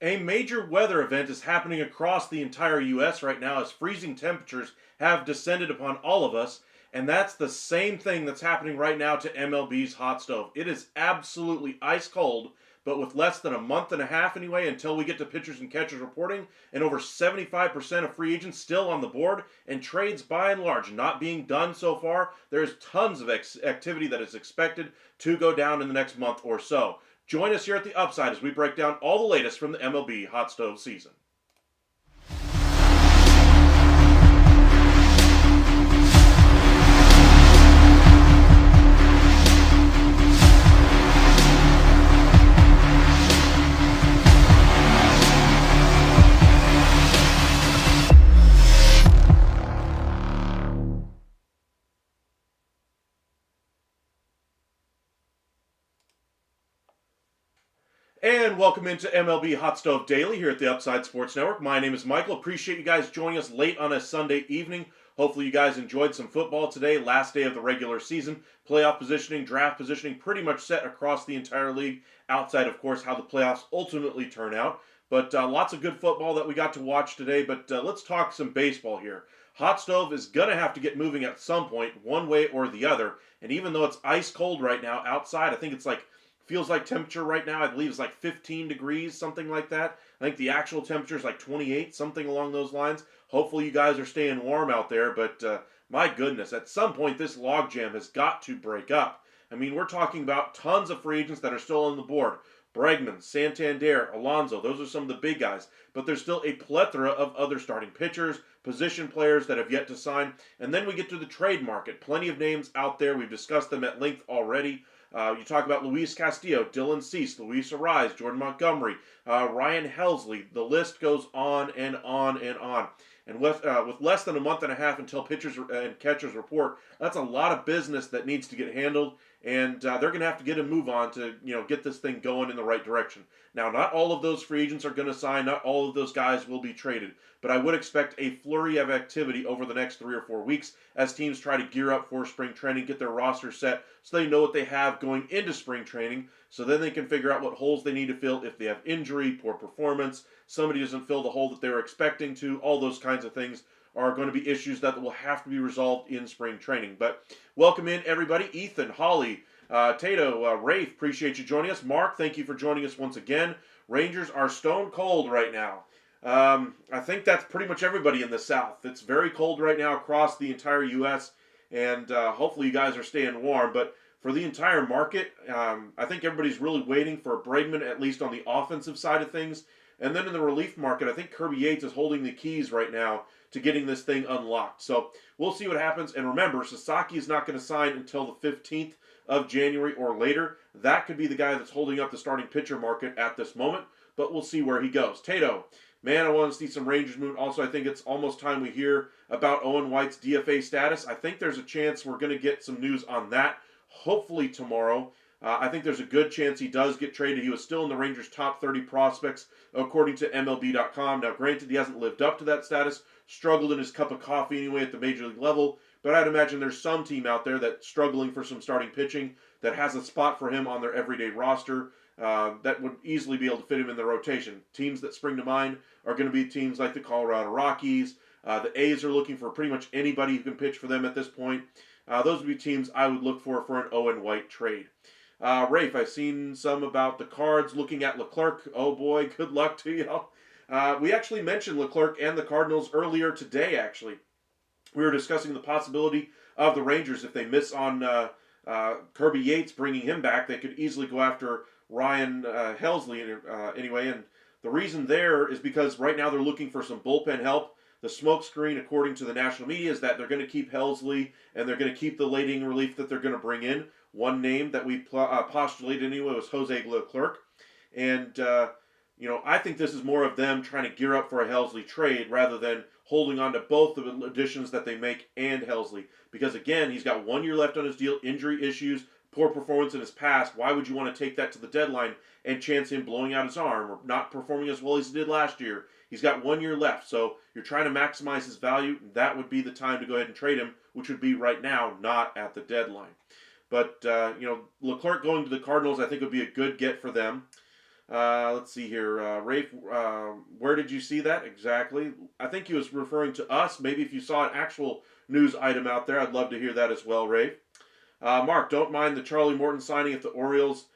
A major weather event is happening across the entire US right now as freezing temperatures have descended upon all of us, and that's the same thing that's happening right now to MLB's hot stove. It is absolutely ice cold, but with less than a month and a half anyway until we get to pitchers and catchers reporting, and over 75% of free agents still on the board, and trades by and large not being done so far, there's tons of activity that is expected to go down in the next month or so. Join us here at the Upside as we break down all the latest from the MLB hot stove season. And welcome into MLB Hot Stove Daily here at the Upside Sports Network. My name is Michael. Appreciate you guys joining us late on a Sunday evening. Hopefully you guys enjoyed some football today. Last day of the regular season. Playoff positioning, draft positioning pretty much set across the entire league. Outside, of course, how the playoffs ultimately turn out. But lots of good football that we got to watch today. But let's talk some baseball here. Hot Stove is going to have to get moving at some point, one way or the other. And even though it's ice cold right now outside, I think it's like feels like temperature right now, I believe, is like 15 degrees, something like that. I think the actual temperature is like 28, something along those lines. Hopefully you guys are staying warm out there, but my goodness, at some point this logjam has got to break up. I mean, we're talking about tons of free agents that are still on the board. Bregman, Santander, Alonso, those are some of the big guys. But there's still a plethora of other starting pitchers, position players that have yet to sign. And then we get to the trade market. Plenty of names out there. We've discussed them at length already. You talk about Luis Castillo, Dylan Cease, Luis Ariz, Jordan Montgomery, Ryan Helsley. The list goes on and on and on. And with less than a month and a half until pitchers and catchers report, that's a lot of business that needs to get handled. And they're going to have to get a move on to get this thing going in the right direction. Now, not all of those free agents are going to sign. Not all of those guys will be traded. But I would expect a flurry of activity over the next 3 or 4 weeks as teams try to gear up for spring training, get their roster set so they know what they have going into spring training, so then they can figure out what holes they need to fill if they have injury, poor performance, somebody doesn't fill the hole that they were expecting to. All those kinds of things are going to be issues that will have to be resolved in spring training. But welcome in, everybody. Ethan, Holly, Tato, Rafe, appreciate you joining us. Mark, thank you for joining us once again. Rangers are stone cold right now. I think that's pretty much everybody in the South. It's very cold right now across the entire U.S., and hopefully you guys are staying warm. But for the entire market, I think everybody's really waiting for Bregman, at least on the offensive side of things. And then in the relief market, I think Kirby Yates is holding the keys right now to getting this thing unlocked. So we'll see what happens. And remember, Sasaki is not going to sign until the 15th of January or later. That could be the guy that's holding up the starting pitcher market at this moment, but we'll see where he goes. Tato, Man, I want to see some Rangers move. Also, I think it's almost time we hear about Owen White's DFA status. I think there's a chance we're going to get some news on that, hopefully tomorrow. I think there's a good chance he does get traded. He was still in the Rangers' top 30 prospects, according to MLB.com. Now, granted, he hasn't lived up to that status, struggled in his cup of coffee anyway at the major league level, but I'd imagine there's some team out there that's struggling for some starting pitching that has a spot for him on their everyday roster. That would easily be able to fit him in the rotation. Teams that spring to mind are going to be teams like the Colorado Rockies. The A's are looking for pretty much anybody who can pitch for them at this point. Those would be teams I would look for an Owen White trade. Rafe, I've seen some about the Cards looking at Leclerc. Oh boy, good luck to you. We actually mentioned Leclerc and the Cardinals earlier today, actually. We were discussing the possibility of the Rangers, if they miss on Kirby Yates bringing him back, they could easily go after Ryan Helsley anyway. And the reason there is because right now they're looking for some bullpen help. The smokescreen, according to the national media, is that they're going to keep Helsley and they're going to keep the late inning relief that they're going to bring in. One name that we postulated anyway was Jose Leclerc. And, I think this is more of them trying to gear up for a Helsley trade rather than holding on to both the additions that they make and Helsley. Because, again, he's got 1 year left on his deal, injury issues, poor performance in his past. Why would you want to take that to the deadline and chance him blowing out his arm or not performing as well as he did last year? He's got 1 year left, so you're trying to maximize his value. That would be the time to go ahead and trade him, which would be right now, not at the deadline. But, Leclerc going to the Cardinals, I think would be a good get for them. Let's see here. Rafe, where did you see that exactly? I think he was referring to us. Maybe if you saw an actual news item out there, I'd love to hear that as well, Rafe. Mark, don't mind the Charlie Morton signing if the Orioles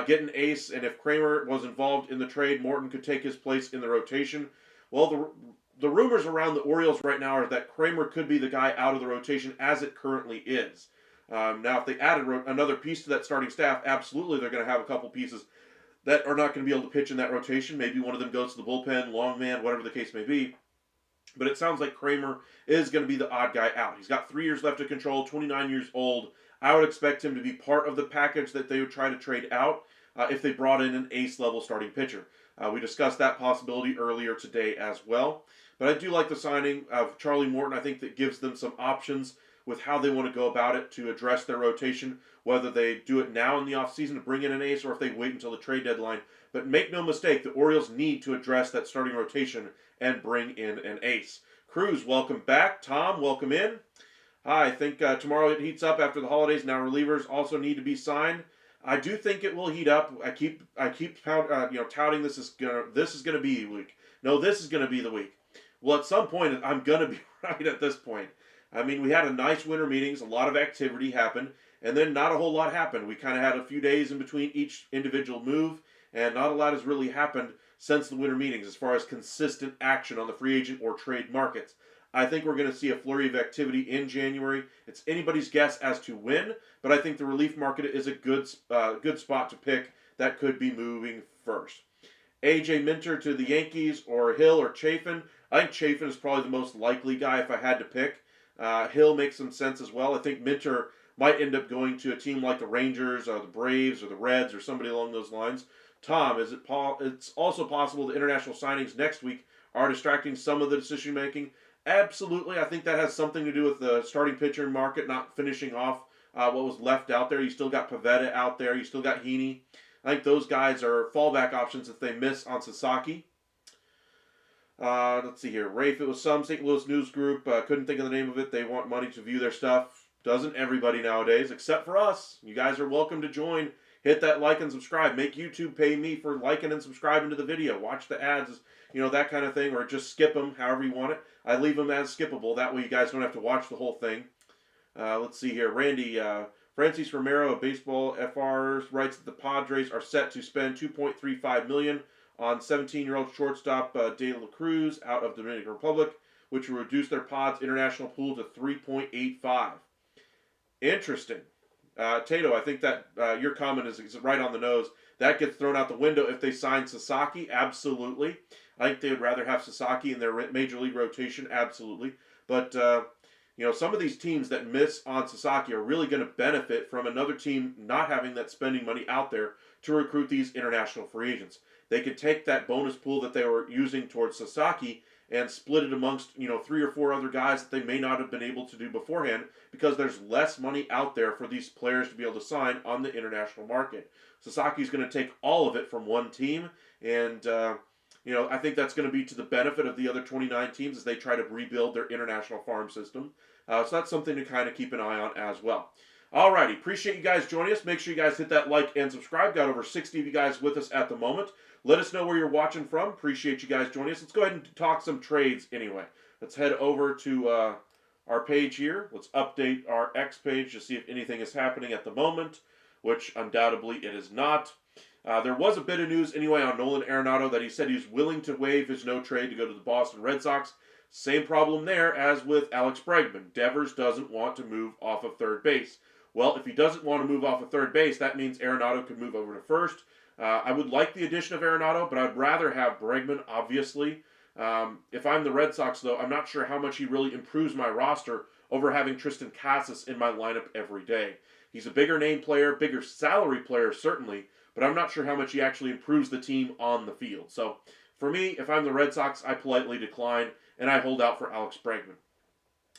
get an ace, and if Kramer was involved in the trade, Morton could take his place in the rotation. Well, the rumors around the Orioles right now are that Kramer could be the guy out of the rotation as it currently is. Now, if they added another piece to that starting staff, absolutely they're going to have a couple pieces that are not going to be able to pitch in that rotation. Maybe one of them goes to the bullpen, long man, whatever the case may be. But it sounds like Kramer is going to be the odd guy out. He's got 3 years left to control, 29 years old. I would expect him to be part of the package that they would try to trade out if they brought in an ace-level starting pitcher. We discussed that possibility earlier today as well. But I do like the signing of Charlie Morton. I think that gives them some options with how they want to go about it to address their rotation, whether they do it now in the offseason to bring in an ace or if they wait until the trade deadline. But make no mistake, the Orioles need to address that starting rotation and bring in an ace. Cruz, welcome back. Tom, welcome in. Hi, I think tomorrow it heats up after the holidays. Now relievers also need to be signed. I do think it will heat up. I keep touting this is gonna be the week. No, this is gonna be the week. Well, at some point, I'm gonna be right at this point. I mean, we had a nice winter meetings, a lot of activity happened, and then not a whole lot happened. We kind of had a few days in between each individual move, and not a lot has really happened since the winter meetings as far as consistent action on the free agent or trade markets. I think we're going to see a flurry of activity in January. It's anybody's guess as to when, but I think the relief market is a good spot to pick that could be moving first. A.J. Minter to the Yankees or Hill or Chafin. I think Chafin is probably the most likely guy if I had to pick. Hill makes some sense as well. I think Minter might end up going to a team like the Rangers or the Braves or the Reds or somebody along those lines. Tom, it's also possible the international signings next week are distracting some of the decision making? Absolutely. I think that has something to do with the starting pitcher market not finishing off what was left out there. You still got Pivetta out there. You still got Heaney. I think those guys are fallback options if they miss on Sasaki. Let's see here. Rafe, it was some St. Louis news group. Couldn't think of the name of it. They want money to view their stuff. Doesn't everybody nowadays, except for us. You guys are welcome to join. Hit that like and subscribe. Make YouTube pay me for liking and subscribing to the video. Watch the ads, that kind of thing, or just skip them however you want it. I leave them as skippable. That way you guys don't have to watch the whole thing. Let's see here. Randy, Francis Romero of Baseball FR writes that the Padres are set to spend $2.35 million on 17-year-old shortstop De La Cruz out of the Dominican Republic, which will reduce their Pods international pool to 3.85. Interesting. Tato, I think that your comment is right on the nose. That gets thrown out the window if they sign Sasaki, absolutely. I think they would rather have Sasaki in their major league rotation, absolutely. But, some of these teams that miss on Sasaki are really going to benefit from another team not having that spending money out there to recruit these international free agents. they could take that bonus pool that they were using towards Sasaki and split it amongst 3 or 4 other guys that they may not have been able to do beforehand, because there's less money out there for these players to be able to sign on the international market. Sasaki's going to take all of it from one team, and I think that's going to be to the benefit of the other 29 teams as they try to rebuild their international farm system. So that's something to kind of keep an eye on as well. Alrighty, appreciate you guys joining us. Make sure you guys hit that like and subscribe. Got over 60 of you guys with us at the moment. Let us know where you're watching from. Appreciate you guys joining us. Let's go ahead and talk some trades anyway. Let's head over to our page here. Let's update our X page to see if anything is happening at the moment, which undoubtedly it is not. There was a bit of news anyway on Nolan Arenado that he said he's willing to waive his no trade to go to the Boston Red Sox. Same problem there as with Alex Bregman. Devers doesn't want to move off of third base. Well, if he doesn't want to move off of third base, that means Arenado could move over to first. I would like the addition of Arenado, but I'd rather have Bregman, obviously. If I'm the Red Sox, though, I'm not sure how much he really improves my roster over having Tristan Casas in my lineup every day. He's a bigger name player, bigger salary player, certainly, but I'm not sure how much he actually improves the team on the field. So, for me, if I'm the Red Sox, I politely decline, and I hold out for Alex Bregman.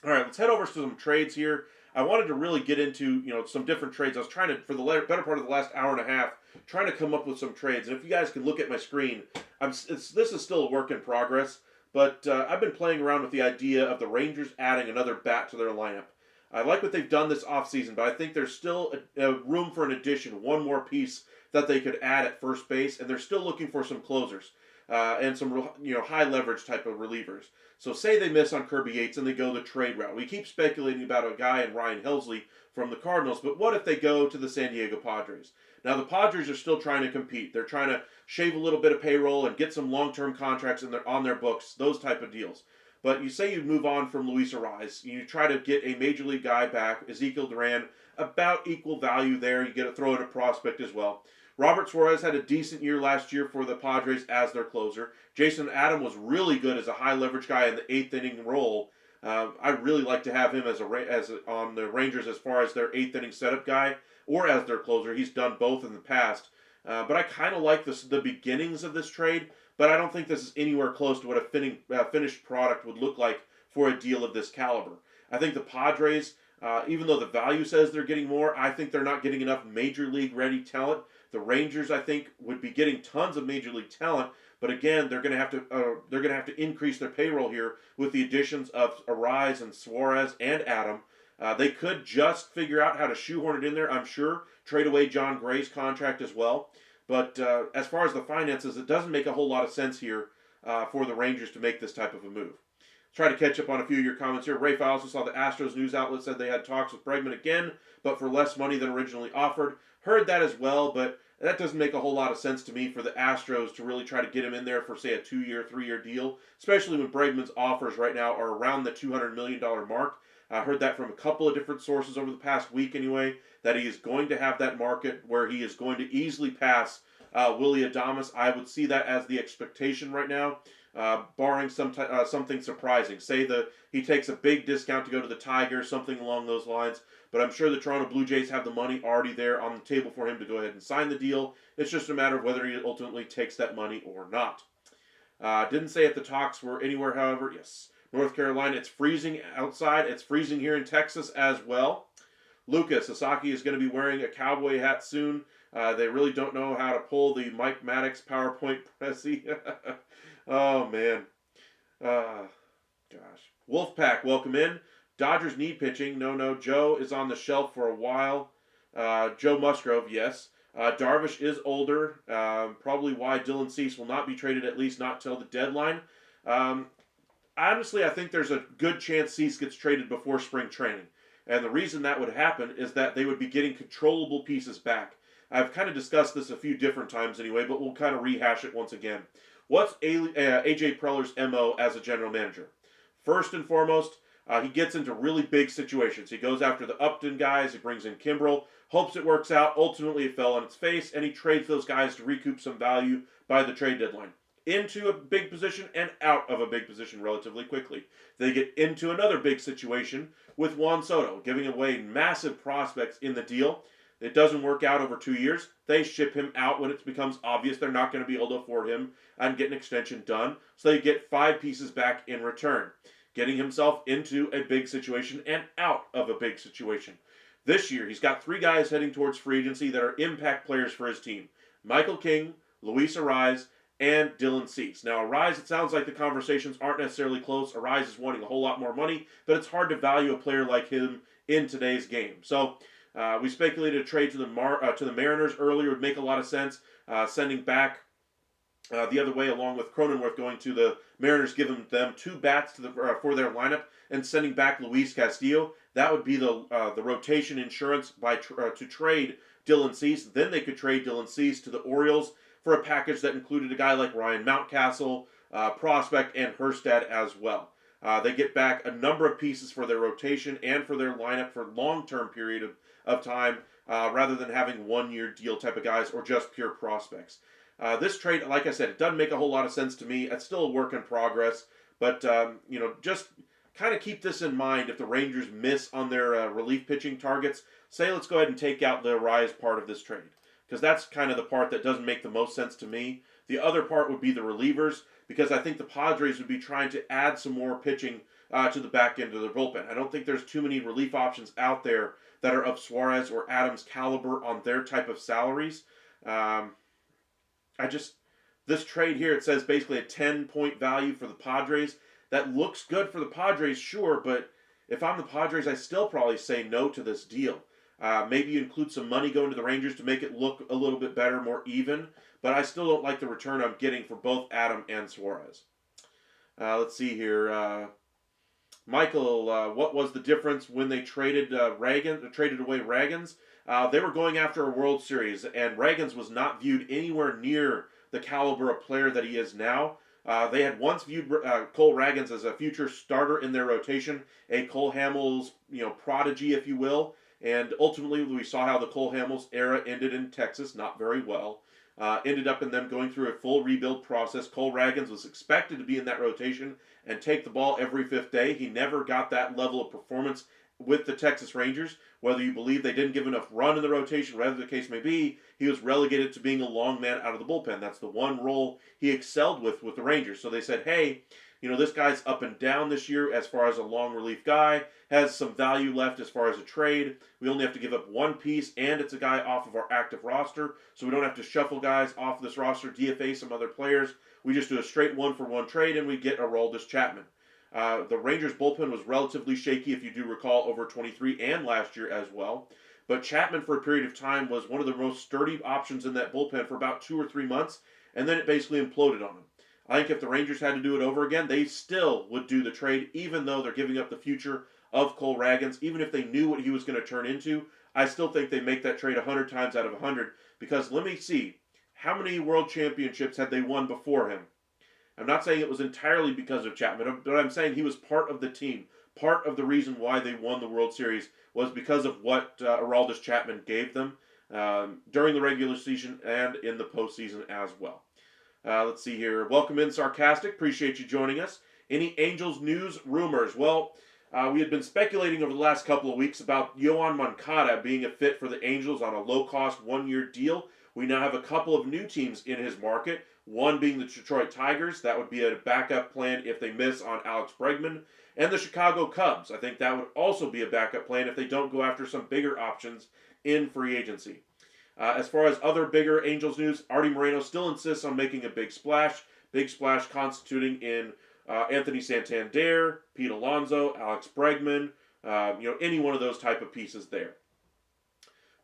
All right, let's head over to some trades here. I wanted to really get into, some different trades. I was trying to, for the better part of the last hour and a half, trying to come up with some trades. And if you guys can look at my screen, this is still a work in progress, but I've been playing around with the idea of the Rangers adding another bat to their lineup. I like what they've done this offseason, but I think there's still a room for an addition, one more piece that they could add at first base, and they're still looking for some closers. And some high leverage type of relievers. So say they miss on Kirby Yates and they go the trade route. We keep speculating about a guy in Ryan Helsley from the Cardinals, but what if they go to the San Diego Padres? Now the Padres are still trying to compete. They're trying to shave a little bit of payroll and get some long-term contracts on their books, those type of deals. But you say you move on from Luis Arraez, you try to get a major league guy back, Ezekiel Duran, about equal value there. You get to throw in a prospect as well. Robert Suarez had a decent year last year for the Padres as their closer. Jason Adam was really good as a high leverage guy in the 8th inning role. I'd really like to have him on the Rangers as far as their 8th inning setup guy or as their closer. He's done both in the past. But I kind of like the beginnings of this trade, but I don't think this is anywhere close to what a finished product would look like for a deal of this caliber. I think the Padres, even though the value says they're getting more, I think they're not getting enough major league ready talent. The Rangers, I think, would be getting tons of major league talent, but again, they're going to have to increase their payroll here with the additions of Arraez and Suarez and Adam. They could just figure out how to shoehorn it in there, I'm sure. Trade away John Gray's contract as well. But as far as the finances, it doesn't make a whole lot of sense here for the Rangers to make this type of a move. Try to catch up on a few of your comments here. Rafe, I also saw the Astros news outlet said they had talks with Bregman again, but for less money than originally offered. Heard that as well, but that doesn't make a whole lot of sense to me for the Astros to really try to get him in there for, say, a 2-year, 3-year deal, especially when Bregman's offers right now are around the $200 million mark. I heard that from a couple of different sources over the past week anyway, that he is going to have that market where he is going to easily pass Willy Adames. I would see that as the expectation right now, barring something surprising. Say he takes a big discount to go to the Tigers, something along those lines. But I'm sure the Toronto Blue Jays have the money already there on the table for him to go ahead and sign the deal. It's just a matter of whether he ultimately takes that money or not. Didn't say if the talks were anywhere, however. Yes. North Carolina, it's freezing outside. It's freezing here in Texas as well. Lucas, Sasaki is going to be wearing a cowboy hat soon. They really don't know how to pull the Mike Maddox PowerPoint Pressy. Oh, man. Gosh. Wolfpack, welcome in. Dodgers need pitching. No. Joe is on the shelf for a while. Joe Musgrove, yes. Darvish is older. Probably why Dylan Cease will not be traded, at least not till the deadline. Honestly, I think there's a good chance Cease gets traded before spring training. And the reason that would happen is that they would be getting controllable pieces back. I've kind of discussed this a few different times anyway, but we'll kind of rehash it once again. What's A.J. Preller's MO as a general manager? First and foremost, he gets into really big situations. He goes after the Upton guys. He brings in Kimbrel, hopes it works out. Ultimately, it fell on its face, and he trades those guys to recoup some value by the trade deadline. Into a big position and out of a big position relatively quickly. They get into another big situation with Juan Soto, giving away massive prospects in the deal. It doesn't work out over 2 years. They ship him out when it becomes obvious they're not going to be able to afford him and get an extension done. So they get 5 pieces back in return, getting himself into a big situation and out of a big situation. This year, he's got 3 guys heading towards free agency that are impact players for his team: Michael King, Luis Arraez, and Dylan Cease. Now, Arraez, it sounds like the conversations aren't necessarily close. Arraez is wanting a whole lot more money, but it's hard to value a player like him in today's game. So we speculated a trade to the Mariners earlier would make a lot of sense. Sending back the other way, along with Cronenworth going to the Mariners, giving them 2 bats for their lineup, and sending back Luis Castillo. That would be the rotation insurance to trade Dylan Cease. Then they could trade Dylan Cease to the Orioles for a package that included a guy like Ryan Mountcastle, Prospect, and Hurstad as well. They get back a number of pieces for their rotation and for their lineup for long-term period of time, rather than having 1-year deal type of guys or just pure prospects. This trade, like I said, it doesn't make a whole lot of sense to me. It's still a work in progress, but just kind of keep this in mind. If the Rangers miss on their relief pitching targets, say let's go ahead and take out the Rise part of this trade, because that's kind of the part that doesn't make the most sense to me. The other part would be the relievers, because I think the Padres would be trying to add some more pitching to the back end of their bullpen. I don't think there's too many relief options out there that are of Suarez or Adams caliber on their type of salaries. This trade here, it says basically a 10-point value for the Padres. That looks good for the Padres, sure, but if I'm the Padres, I still probably say no to this deal. Maybe you include some money going to the Rangers to make it look a little bit better, more even, but I still don't like the return I'm getting for both Adam and Suarez. Let's see here. Michael, what was the difference when they traded away Ragans? They were going after a World Series, and Ragans was not viewed anywhere near the caliber of player that he is now. They had once viewed Cole Ragans as a future starter in their rotation, a Cole Hamels, prodigy, if you will. And ultimately, we saw how the Cole Hamels era ended in Texas, not very well. Ended up in them going through a full rebuild process. Cole Ragans was expected to be in that rotation and take the ball every 5th day. He never got that level of performance with the Texas Rangers. Whether you believe they didn't give enough run in the rotation, whatever the case may be, he was relegated to being a long man out of the bullpen. That's the one role he excelled with the Rangers. So they said, hey, this guy's up and down this year as far as a long relief guy, has some value left as far as a trade. We only have to give up 1 piece, and it's a guy off of our active roster, so we don't have to shuffle guys off this roster, DFA some other players. We just do a straight 1-for-1 trade, and we get Aroldis Chapman. The Rangers' bullpen was relatively shaky, if you do recall, over 23 and last year as well. But Chapman, for a period of time, was one of the most sturdy options in that bullpen for about 2 or 3 months, and then it basically imploded on him. I think if the Rangers had to do it over again, they still would do the trade, even though they're giving up the future of Cole Ragans. Even if they knew what he was going to turn into, I still think they make that trade 100 times out of 100, because let me see, how many world championships had they won before him? I'm not saying it was entirely because of Chapman, but I'm saying he was part of the team. Part of the reason why they won the World Series was because of what Aroldis Chapman gave them during the regular season and in the postseason as well. Let's see here. Welcome in, Sarcastic. Appreciate you joining us. Any Angels news, rumors? Well, we had been speculating over the last couple of weeks about Yoan Moncada being a fit for the Angels on a low-cost 1-year deal. We now have a couple of new teams in his market, one being the Detroit Tigers. That would be a backup plan if they miss on Alex Bregman. And the Chicago Cubs. I think that would also be a backup plan if they don't go after some bigger options in free agency. As far as other bigger Angels news, Artie Moreno still insists on making a big splash constituting in Anthony Santander, Pete Alonso, Alex Bregman, any one of those type of pieces there.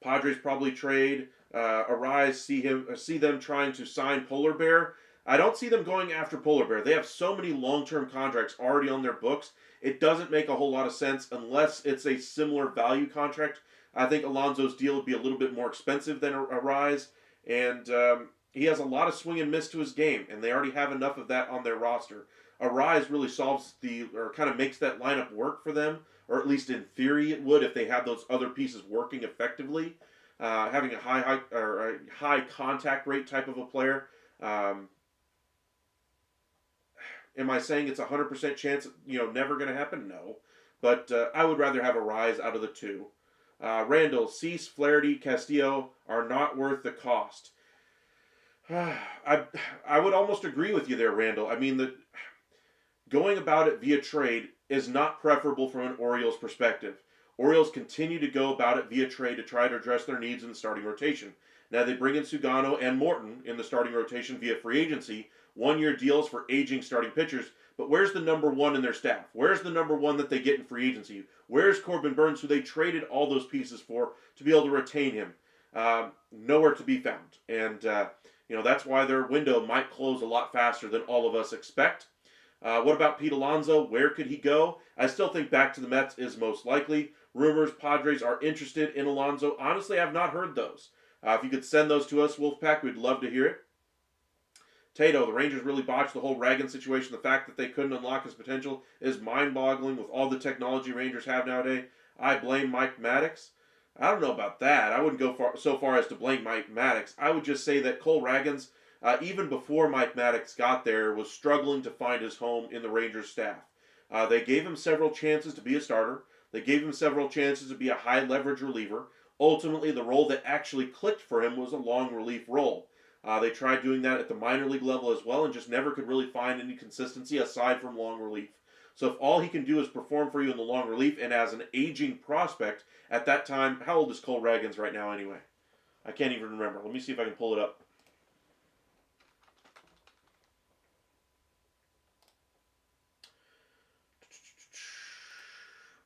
Padres probably trade Arraez, see them trying to sign Polar Bear. I don't see them going after Polar Bear. They have so many long-term contracts already on their books. It doesn't make a whole lot of sense unless it's a similar value contract. I think Alonso's deal would be a little bit more expensive than Arraez, and he has a lot of swing and miss to his game, and they already have enough of that on their roster. Arraez really kind of makes that lineup work for them, or at least in theory it would if they had those other pieces working effectively. Having a high contact rate type of a player. Am I saying it's a 100% chance, never going to happen? No. But I would rather have Arraez out of the two. Randall, Cease, Flaherty, Castillo are not worth the cost. I would almost agree with you there, Randall. I mean, going about it via trade is not preferable from an Orioles perspective. Orioles continue to go about it via trade to try to address their needs in the starting rotation. Now they bring in Sugano and Morton in the starting rotation via free agency, one-year deals for aging starting pitchers. But where's the number one in their staff? Where's the number one that they get in free agency? Where's Corbin Burns, who they traded all those pieces for to be able to retain him? Nowhere to be found. And, that's why their window might close a lot faster than all of us expect. What about Pete Alonso? Where could he go? I still think back to the Mets is most likely. Rumors Padres are interested in Alonso. Honestly, I've not heard those. If you could send those to us, Wolfpack, we'd love to hear it. Tato, the Rangers really botched the whole Ragan situation. The fact that they couldn't unlock his potential is mind-boggling with all the technology Rangers have nowadays. I blame Mike Maddox. I don't know about that. I wouldn't go so far as to blame Mike Maddox. I would just say that Cole Ragans, even before Mike Maddox got there, was struggling to find his home in the Rangers staff. They gave him several chances to be a starter. They gave him several chances to be a high-leverage reliever. Ultimately, the role that actually clicked for him was a long relief role. They tried doing that at the minor league level as well and just never could really find any consistency aside from long relief. So if all he can do is perform for you in the long relief and as an aging prospect, at that time, how old is Cole Ragans right now anyway? I can't even remember. Let me see if I can pull it up.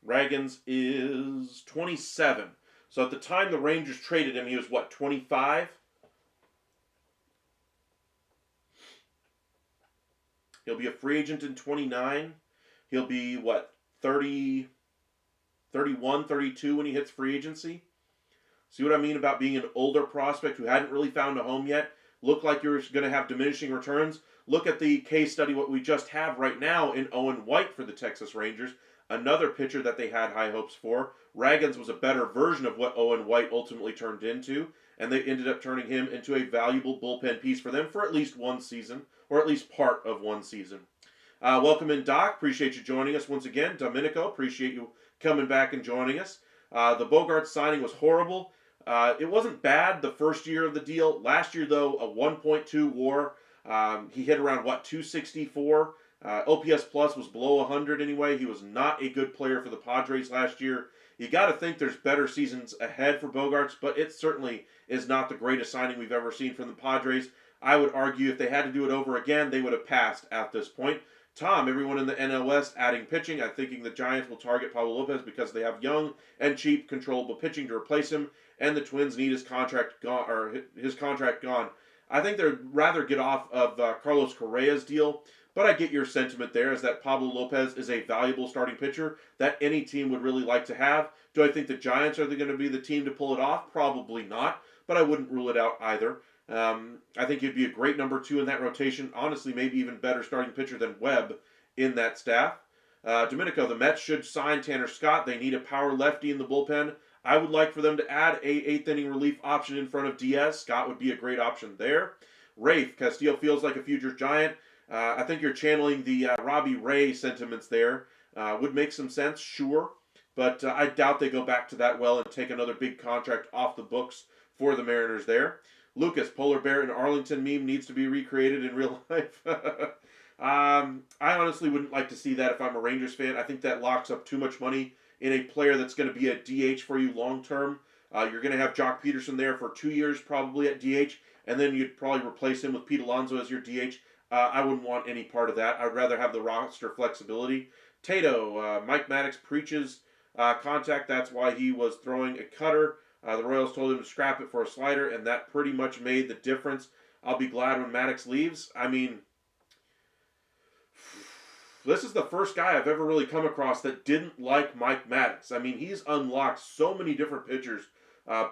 Ragans is 27. So at the time the Rangers traded him, he was what, 25? He'll be a free agent in 29. He'll be, what, 30, 31, 32 when he hits free agency? See what I mean about being an older prospect who hadn't really found a home yet? Looked like you're going to have diminishing returns. Look at the case study, what we just have right now in Owen White for the Texas Rangers. Another pitcher that they had high hopes for. Ragans was a better version of what Owen White ultimately turned into, and they ended up turning him into a valuable bullpen piece for them for at least one season, or at least part of one season. Welcome in, Doc. Appreciate you joining us once again. Domenico, appreciate you coming back and joining us. The Bogaerts signing was horrible. It wasn't bad the first year of the deal. Last year, though, a 1.2 WAR. He hit around, 264. OPS Plus was below 100 anyway. He was not a good player for the Padres last year. You got to think there's better seasons ahead for Bogaerts, but it certainly is not the greatest signing we've ever seen from the Padres. I would argue if they had to do it over again, they would have passed at this point. Tom, everyone in the NL West adding pitching. I'm thinking the Giants will target Pablo Lopez because they have young and cheap, controllable pitching to replace him, and the Twins need his contract gone. I think they'd rather get off of Carlos Correa's deal. But I get your sentiment there, is that Pablo Lopez is a valuable starting pitcher that any team would really like to have. Do I think the Giants are going to be the team to pull it off? Probably not, but I wouldn't rule it out either. I think he'd be a great number 2 in that rotation. Honestly, maybe even better starting pitcher than Webb in that staff. Domenico, the Mets should sign Tanner Scott. They need a power lefty in the bullpen. I would like for them to add a 8th inning relief option in front of Diaz. Scott would be a great option there. Rafe, Castillo feels like a future Giant. I think you're channeling the Robbie Ray sentiments there. Would make some sense, sure. But I doubt they go back to that well and take another big contract off the books for the Mariners there. Lucas, Polar Bear and Arlington meme needs to be recreated in real life. I honestly wouldn't like to see that if I'm a Rangers fan. I think that locks up too much money in a player that's going to be a DH for you long term. You're going to have Jock Peterson there for 2 years probably at DH, and then you'd probably replace him with Pete Alonso as your DH. I wouldn't want any part of that. I'd rather have the roster flexibility. Tato, Mike Maddox preaches contact. That's why he was throwing a cutter. The Royals told him to scrap it for a slider, and that pretty much made the difference. I'll be glad when Maddox leaves. I mean, this is the first guy I've ever really come across that didn't like Mike Maddox. I mean, he's unlocked so many different pitchers,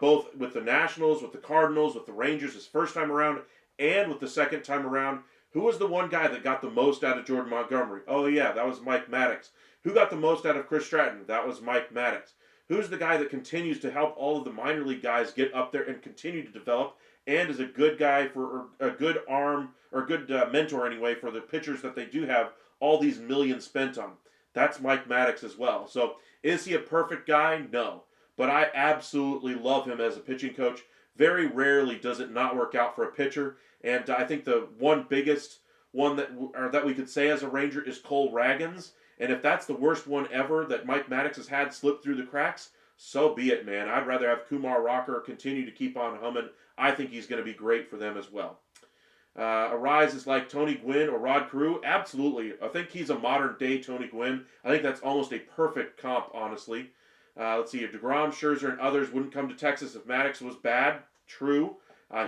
both with the Nationals, with the Cardinals, with the Rangers his first time around, and with the second time around. Who was the one guy that got the most out of Jordan Montgomery? Oh, yeah, that was Mike Maddox. Who got the most out of Chris Stratton? That was Mike Maddox. Who's the guy that continues to help all of the minor league guys get up there and continue to develop and is a good guy for a good arm or good mentor anyway for the pitchers that they do have all these millions spent on? That's Mike Maddox as well. So is he a perfect guy? No. but I absolutely love him as a pitching coach. Very rarely does it not work out for a pitcher, and I think the one biggest one that we could say as a Ranger is Cole Ragans, and if that's the worst one ever that Mike Maddox has had slip through the cracks, so be it, man. I'd rather have Kumar Rocker continue to keep on humming. I think he's going to be great for them as well. Arise is like Tony Gwynn or Rod Carew? Absolutely. I think he's a modern day Tony Gwynn. I think that's almost a perfect comp, honestly. Let's see here. DeGrom, Scherzer, and others wouldn't come to Texas if Maddox was bad. True.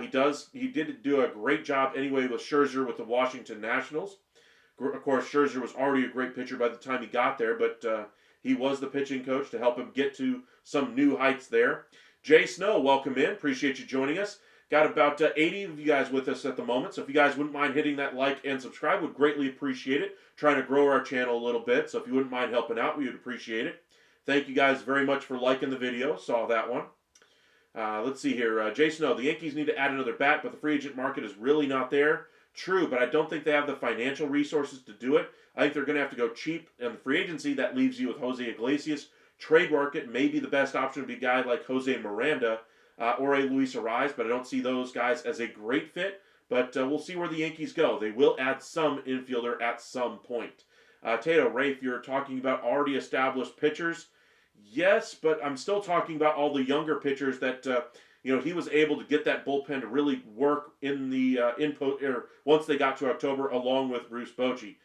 He did do a great job anyway with Scherzer with the Washington Nationals. Of course, Scherzer was already a great pitcher by the time he got there, but he was the pitching coach to help him get to some new heights there. Jay Snow, welcome in. Appreciate you joining us. Got about 80 of you guys with us at the moment, so if you guys wouldn't mind hitting that like and subscribe, would greatly appreciate it. Trying to grow our channel a little bit, so if you wouldn't mind helping out, we would appreciate it. Thank you guys very much for liking the video. Saw that one. Let's see here. Jay Snow, the Yankees need to add another bat, but the free agent market is really not there. True, but I don't think they have the financial resources to do it. I think they're going to have to go cheap. And the free agency, that leaves you with Jose Iglesias. Trade market may be the best option to be a guy like Jose Miranda or a Luis Ariz, but I don't see those guys as a great fit. But we'll see where the Yankees go. They will add some infielder at some point. Tato, Rafe, you're talking about already established pitchers. Yes, but I'm still talking about all the younger pitchers that he was able to get that bullpen to really work in the once they got to October, along with Bruce Bochy.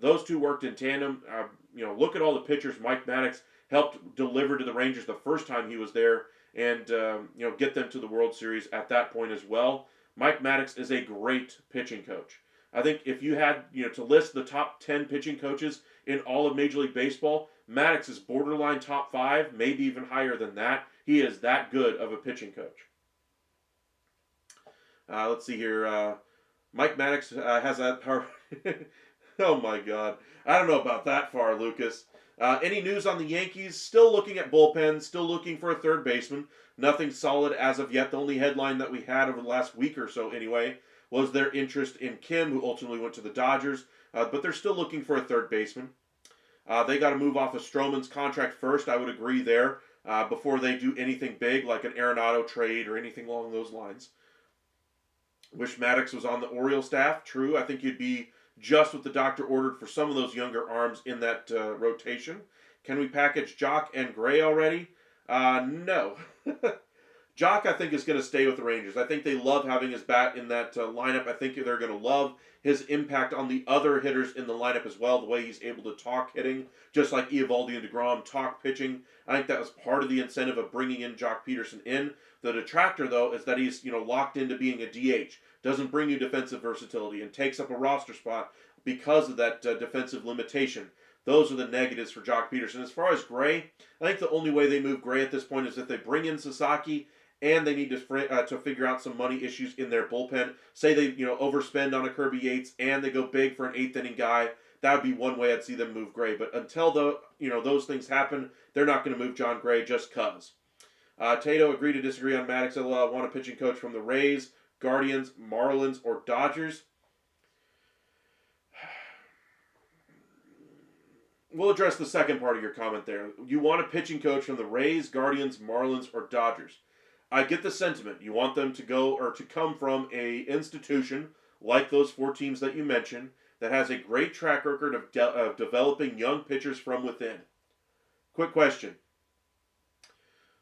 Those two worked in tandem. Look at all the pitchers Mike Maddox helped deliver to the Rangers the first time he was there, and get them to the World Series at that point as well. Mike Maddox is a great pitching coach. I think if you had to list the top 10 pitching coaches in all of Major League Baseball, Maddox is borderline top 5, maybe even higher than that. He is that good of a pitching coach. Let's see here. Mike Maddox has that power. Oh my God. I don't know about that far, Lucas. Any news on the Yankees? Still looking at bullpen, still looking for a third baseman. Nothing solid as of yet. The only headline that we had over the last week or so anyway was their interest in Kim, who ultimately went to the Dodgers. But they're still looking for a third baseman. They got to move off of Stroman's contract first. I would agree there before they do anything big like an Arenado trade or anything along those lines. Wish Maddox was on the Orioles staff. True. I think you'd be just what the doctor ordered for some of those younger arms in that rotation. Can we package Jock and Gray already? No. Jock, I think, is going to stay with the Rangers. I think they love having his bat in that lineup. I think they're going to love his impact on the other hitters in the lineup as well, the way he's able to talk hitting, just like Eovaldi and DeGrom talk pitching. I think that was part of the incentive of bringing in Jock Peterson in. The detractor, though, is that he's locked into being a DH. Doesn't bring you defensive versatility and takes up a roster spot because of that defensive limitation. Those are the negatives for Jock Peterson. As far as Gray, I think the only way they move Gray at this point is if they bring in Sasaki and they need to figure out some money issues in their bullpen. Say they overspend on a Kirby Yates and they go big for an 8th inning guy. That would be one way I'd see them move Gray. But until those things happen, they're not going to move John Gray just cause. Tato, agree to disagree on Maddox. I want a pitching coach from the Rays, Guardians, Marlins, or Dodgers. We'll address the second part of your comment there. You want a pitching coach from the Rays, Guardians, Marlins, or Dodgers. I get the sentiment. You want them to go or to come from a institution like those 4 teams that you mentioned that has a great track record of developing young pitchers from within. Quick question.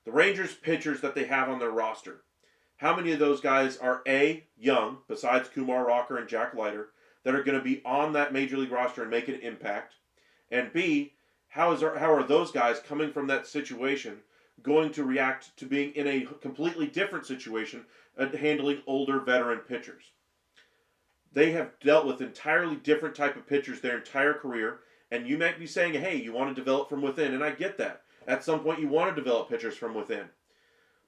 The Rangers pitchers that they have on their roster, how many of those guys are A, young, besides Kumar Rocker and Jack Leiter, that are going to be on that Major League roster and make an impact? And B, how are those guys coming from that situation going to react to being in a completely different situation and handling older veteran pitchers? They have dealt with entirely different type of pitchers their entire career, and you might be saying, hey, you want to develop from within, and I get that. At some point, you want to develop pitchers from within.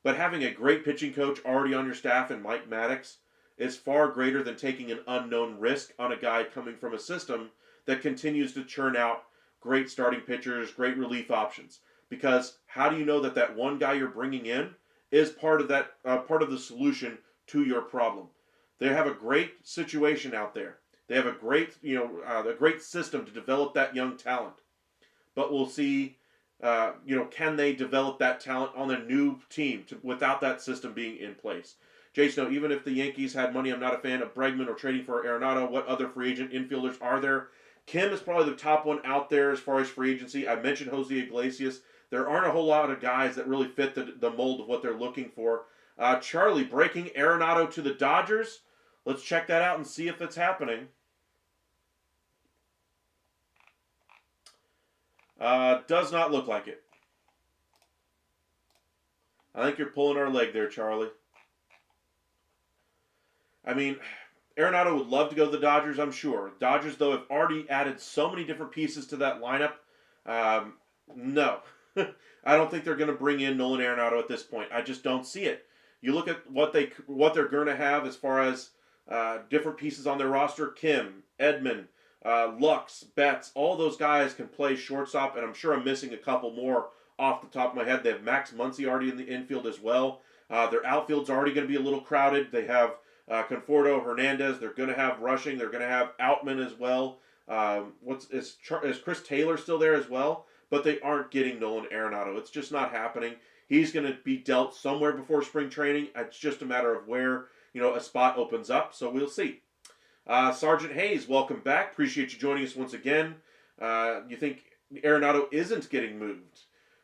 But having a great pitching coach already on your staff in Mike Maddox is far greater than taking an unknown risk on a guy coming from a system that continues to churn out great starting pitchers, great relief options. Because how do you know that that one guy you're bringing in is part of the solution to your problem? They have a great situation out there. They have a great system to develop that young talent. But we'll see can they develop that talent on a new team without that system being in place? Jason, even if the Yankees had money, I'm not a fan of Bregman or trading for Arenado. What other free agent infielders are there? Kim is probably the top one out there as far as free agency. I mentioned Jose Iglesias. There aren't a whole lot of guys that really fit the mold of what they're looking for. Charlie, breaking Arenado to the Dodgers. Let's check that out and see if it's happening. Does not look like it. I think you're pulling our leg there, Charlie. I mean, Arenado would love to go to the Dodgers, I'm sure. Dodgers, though, have already added so many different pieces to that lineup. No. I don't think they're going to bring in Nolan Arenado at this point. I just don't see it. You look at what they're going to have as far as different pieces on their roster. Kim, Edman, Lux, Betts, all those guys can play shortstop, and I'm sure I'm missing a couple more off the top of my head. They have Max Muncy already in the infield as well. Their outfield's already going to be a little crowded. They have Conforto, Hernandez. They're going to have rushing. They're going to have Outman as well. Is Chris Taylor still there as well? But they aren't getting Nolan Arenado. It's just not happening. He's going to be dealt somewhere before spring training. It's just a matter of where a spot opens up. So we'll see. Sergeant Hayes, welcome back. Appreciate you joining us once again. You think Arenado isn't getting moved?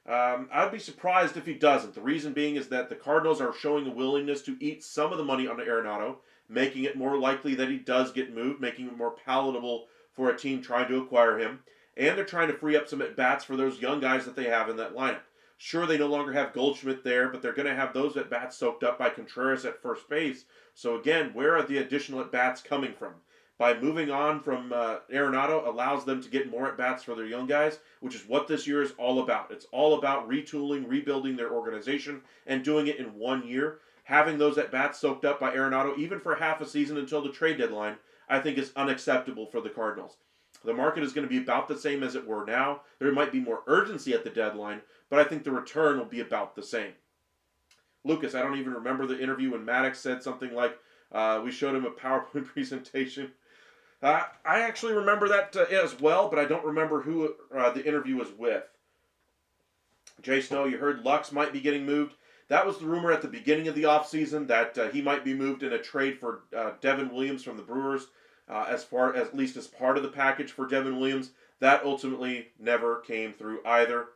I'd be surprised if he doesn't. The reason being is that the Cardinals are showing a willingness to eat some of the money on Arenado, making it more likely that he does get moved, making it more palatable for a team trying to acquire him. And they're trying to free up some at-bats for those young guys that they have in that lineup. Sure, they no longer have Goldschmidt there, but they're going to have those at-bats soaked up by Contreras at first base. So again, where are the additional at-bats coming from? By moving on from Arenado allows them to get more at-bats for their young guys, which is what this year is all about. It's all about retooling, rebuilding their organization, and doing it in 1 year. Having those at-bats soaked up by Arenado, even for half a season until the trade deadline, I think is unacceptable for the Cardinals. The market is going to be about the same as it were now. There might be more urgency at the deadline, but I think the return will be about the same. Lucas, I don't even remember the interview when Maddox said something like, we showed him a PowerPoint presentation. I actually remember that as well, but I don't remember who the interview was with. Jay Snow, you heard Lux might be getting moved. That was the rumor at the beginning of the offseason that he might be moved in a trade for Devin Williams from the Brewers. At least as part of the package for Devin Williams. That ultimately never came through either.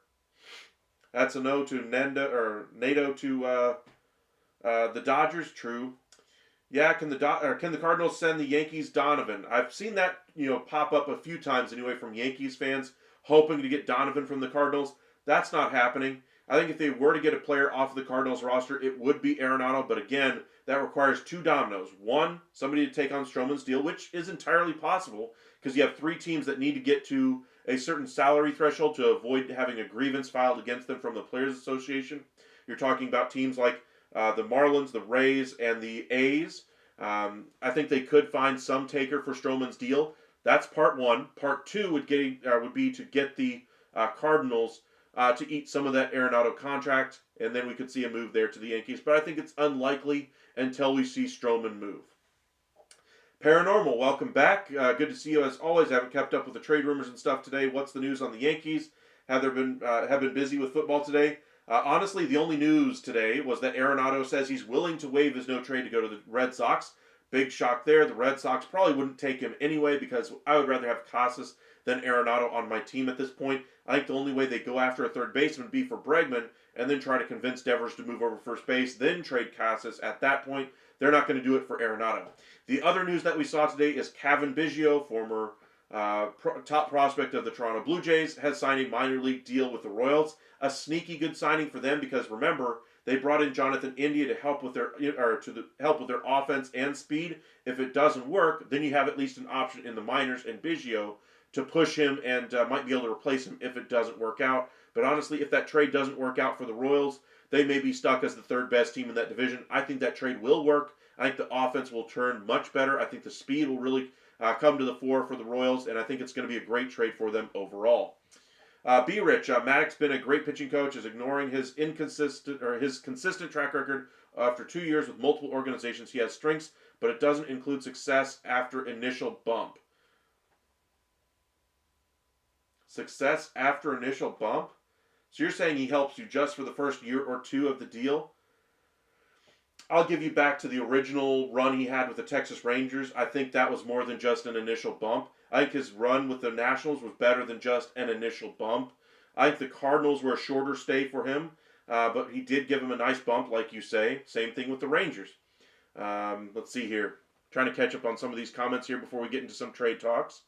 That's a no to NATO to the Dodgers. True. Yeah, can the Cardinals send the Yankees Donovan? I've seen that pop up a few times anyway from Yankees fans hoping to get Donovan from the Cardinals. That's not happening. I think if they were to get a player off of the Cardinals roster, it would be Arenado. But again, that requires two dominoes. One, somebody to take on Stroman's deal, which is entirely possible because you have three teams that need to get to a certain salary threshold to avoid having a grievance filed against them from the Players Association. You're talking about teams like the Marlins, the Rays, and the A's. I think they could find some taker for Stroman's deal. That's part one. Part two would be to get the Cardinals to eat some of that Arenado contract, and then we could see a move there to the Yankees. But I think it's unlikely until we see Stroman move. Paranormal, welcome back. Good to see you as always. I haven't kept up with the trade rumors and stuff today. What's the news on the Yankees? Have been busy with football today? Honestly, the only news today was that Arenado says he's willing to waive his no trade to go to the Red Sox. Big shock there. The Red Sox probably wouldn't take him anyway because I would rather have Casas than Arenado on my team at this point. I think the only way they go after a third baseman would be for Bregman and then try to convince Devers to move over first base, then trade Casas at that point. They're not going to do it for Arenado. The other news that we saw today is Cavan Biggio, former top prospect of the Toronto Blue Jays, has signed a minor league deal with the Royals. A sneaky good signing for them because remember, they brought in Jonathan India to help with their offense and speed. If it doesn't work, then you have at least an option in the minors and Biggio to push him and might be able to replace him if it doesn't work out. But honestly, if that trade doesn't work out for the Royals, they may be stuck as the third best team in that division. I think that trade will work. I think the offense will turn much better. I think the speed will really come to the fore for the Royals, and I think it's going to be a great trade for them overall. B. Rich, Maddox been a great pitching coach, is ignoring his consistent track record after 2 years with multiple organizations. He has strengths, but it doesn't include success after initial bump. Success after initial bump? So you're saying he helps you just for the first year or two of the deal? I'll give you back to the original run he had with the Texas Rangers. I think that was more than just an initial bump. I think his run with the Nationals was better than just an initial bump. I think the Cardinals were a shorter stay for him, but he did give him a nice bump, like you say. Same thing with the Rangers. Let's see here. Trying to catch up on some of these comments here before we get into some trade talks.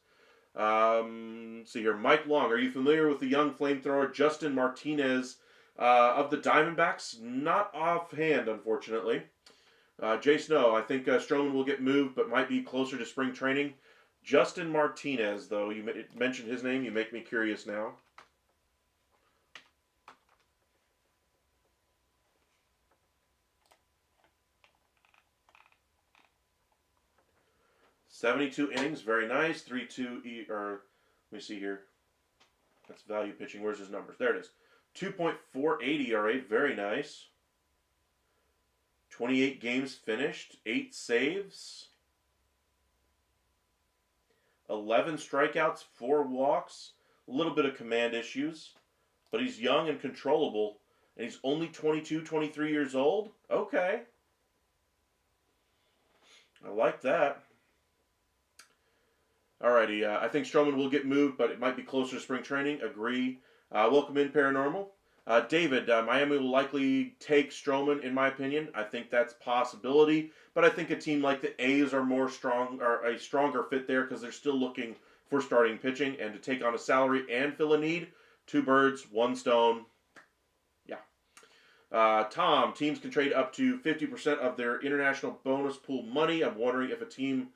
See here. Mike Long, are you familiar with the young flamethrower Justin Martinez of the Diamondbacks? Not offhand, unfortunately. Jay Snow, I think Stroman will get moved, but might be closer to spring training. Justin Martinez, though, you mentioned his name. You make me curious now. .72 innings, very nice. 3.2 or let me see here. That's value pitching. Where's his numbers? There it is. 2.48 ERA, very nice. 28 games finished, 8 saves, 11 strikeouts, 4 walks, a little bit of command issues, but he's young and controllable, and he's only 22, 23 years old? Okay. I like that. Alrighty, I think Stroman will get moved, but it might be closer to spring training. Agree. Welcome in, Paranormal. David, Miami will likely take Stroman, in my opinion. I think that's a possibility, but I think a team like the A's are a stronger fit there because they're still looking for starting pitching and to take on a salary and fill a need. 2 birds, 1 stone. Yeah. Tom, teams can trade up to 50% of their international bonus pool money. I'm wondering if a team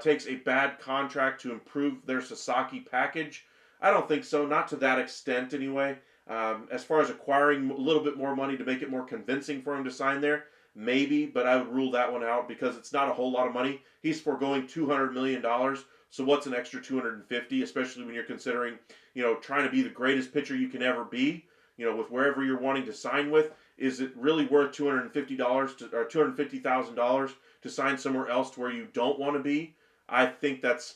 takes a bad contract to improve their Sasaki package. I don't think so, not to that extent anyway. As far as acquiring a little bit more money to make it more convincing for him to sign there, maybe, but I would rule that one out because it's not a whole lot of money. He's foregoing $200 million, so what's an extra $250, especially when you're considering, trying to be the greatest pitcher you can ever be, with wherever you're wanting to sign with. Is it really worth $250 or $250,000 to sign somewhere else to where you don't want to be? I think that's,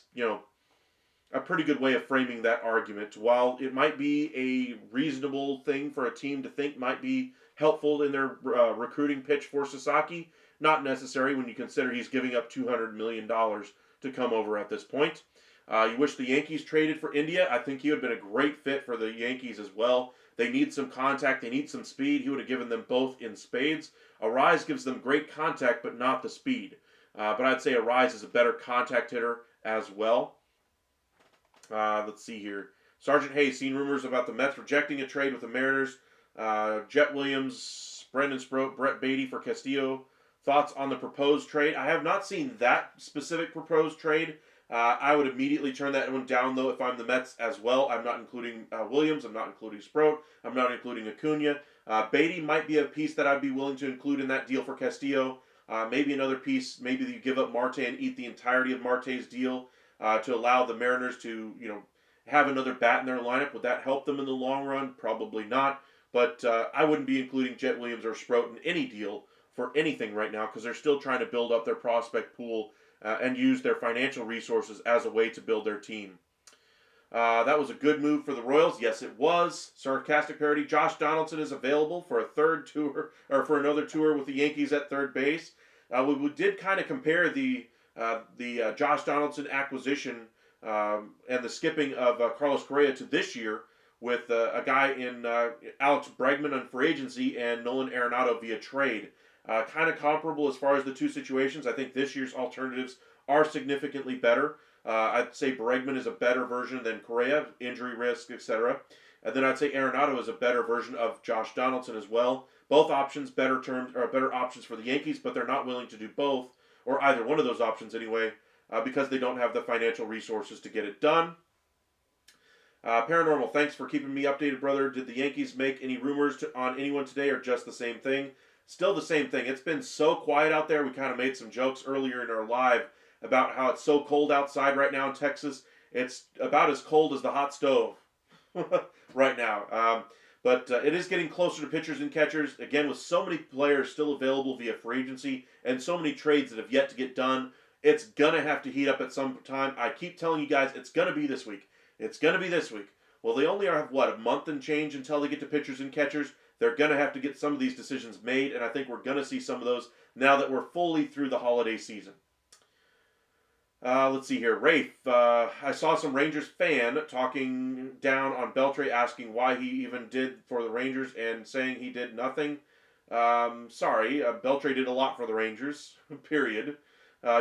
a pretty good way of framing that argument. While it might be a reasonable thing for a team to think might be helpful in their recruiting pitch for Sasaki, not necessary when you consider he's giving up $200 million to come over at this point. You wish the Yankees traded for India. I think he would have been a great fit for the Yankees as well. They need some contact. They need some speed. He would have given them both in spades. Arise gives them great contact, but not the speed. But I'd say Arise is a better contact hitter as well. Let's see here. Sergeant Hayes, seen rumors about the Mets rejecting a trade with the Mariners. Jet Williams, Brendan Sproat, Brett Beatty for Castillo. Thoughts on the proposed trade? I have not seen that specific proposed trade. I would immediately turn that one down, though, if I'm the Mets as well. I'm not including Williams. I'm not including Sproat. I'm not including Acuna. Beatty might be a piece that I'd be willing to include in that deal for Castillo. Maybe another piece. Maybe you give up Marte and eat the entirety of Marte's deal to allow the Mariners to, have another bat in their lineup. Would that help them in the long run? Probably not. But I wouldn't be including Jet Williams or Sproat in any deal for anything right now because they're still trying to build up their prospect pool and use their financial resources as a way to build their team. That was a good move for the Royals. Yes, it was. Sarcastic parody. Josh Donaldson is available for a third tour, or for another tour with the Yankees at third base. We did kind of compare the Josh Donaldson acquisition and the skipping of Carlos Correa to this year with a guy in Alex Bregman on free agency and Nolan Arenado via trade. Kind of comparable as far as the two situations. I think this year's alternatives are significantly better. I'd say Bregman is a better version than Correa, injury risk, etc. And then I'd say Arenado is a better version of Josh Donaldson as well. Both options better options for the Yankees, but they're not willing to do both, or either one of those options anyway, because they don't have the financial resources to get it done. Paranormal, thanks for keeping me updated, brother. Did the Yankees make any rumors on anyone today, or just the same thing? Still the same thing. It's been so quiet out there. We kind of made some jokes earlier in our live about how it's so cold outside right now in Texas. It's about as cold as the hot stove right now. But it is getting closer to pitchers and catchers. Again, with so many players still available via free agency and so many trades that have yet to get done, it's going to have to heat up at some time. I keep telling you guys, it's going to be this week. It's going to be this week. Well, they only have, what, a month and change until they get to pitchers and catchers. They're going to have to get some of these decisions made, and I think we're going to see some of those now that we're fully through the holiday season. Let's see here. Rafe, I saw some Rangers fan talking down on Beltre, asking why he even did for the Rangers and saying he did nothing. Sorry, Beltre did a lot for the Rangers, period.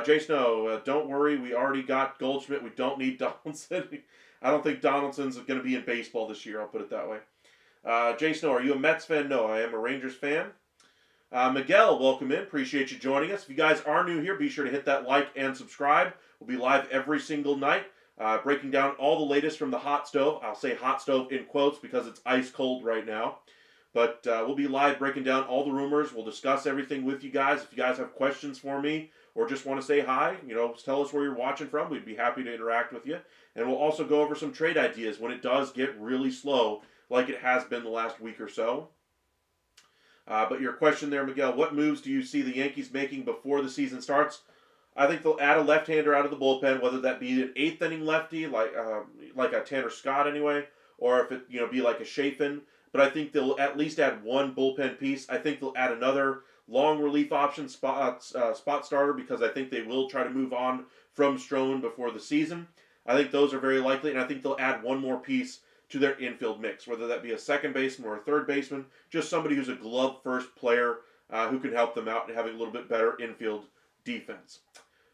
Jay Snow, don't worry, we already got Goldschmidt. We don't need Donaldson. I don't think Donaldson's going to be in baseball this year, I'll put it that way. Jay Snow, are you a Mets fan? No, I am a Rangers fan. Miguel, welcome in. Appreciate you joining us. If you guys are new here, be sure to hit that like and subscribe. We'll be live every single night, breaking down all the latest from the hot stove. I'll say hot stove in quotes because it's ice cold right now. But we'll be live breaking down all the rumors. We'll discuss everything with you guys. If you guys have questions for me or just want to say hi, tell us where you're watching from. We'd be happy to interact with you. And we'll also go over some trade ideas when it does get really slow, like it has been the last week or so. But your question there, Miguel, what moves do you see the Yankees making before the season starts? I think they'll add a left-hander out of the bullpen, whether that be an eighth-inning lefty, like a Tanner Scott anyway, or if it be like a Chafin. But I think they'll at least add one bullpen piece. I think they'll add another long relief option spot starter because I think they will try to move on from Stroman before the season. I think those are very likely, and I think they'll add one more piece to their infield mix, whether that be a second baseman or a third baseman, just somebody who's a glove-first player who can help them out and having a little bit better infield defense.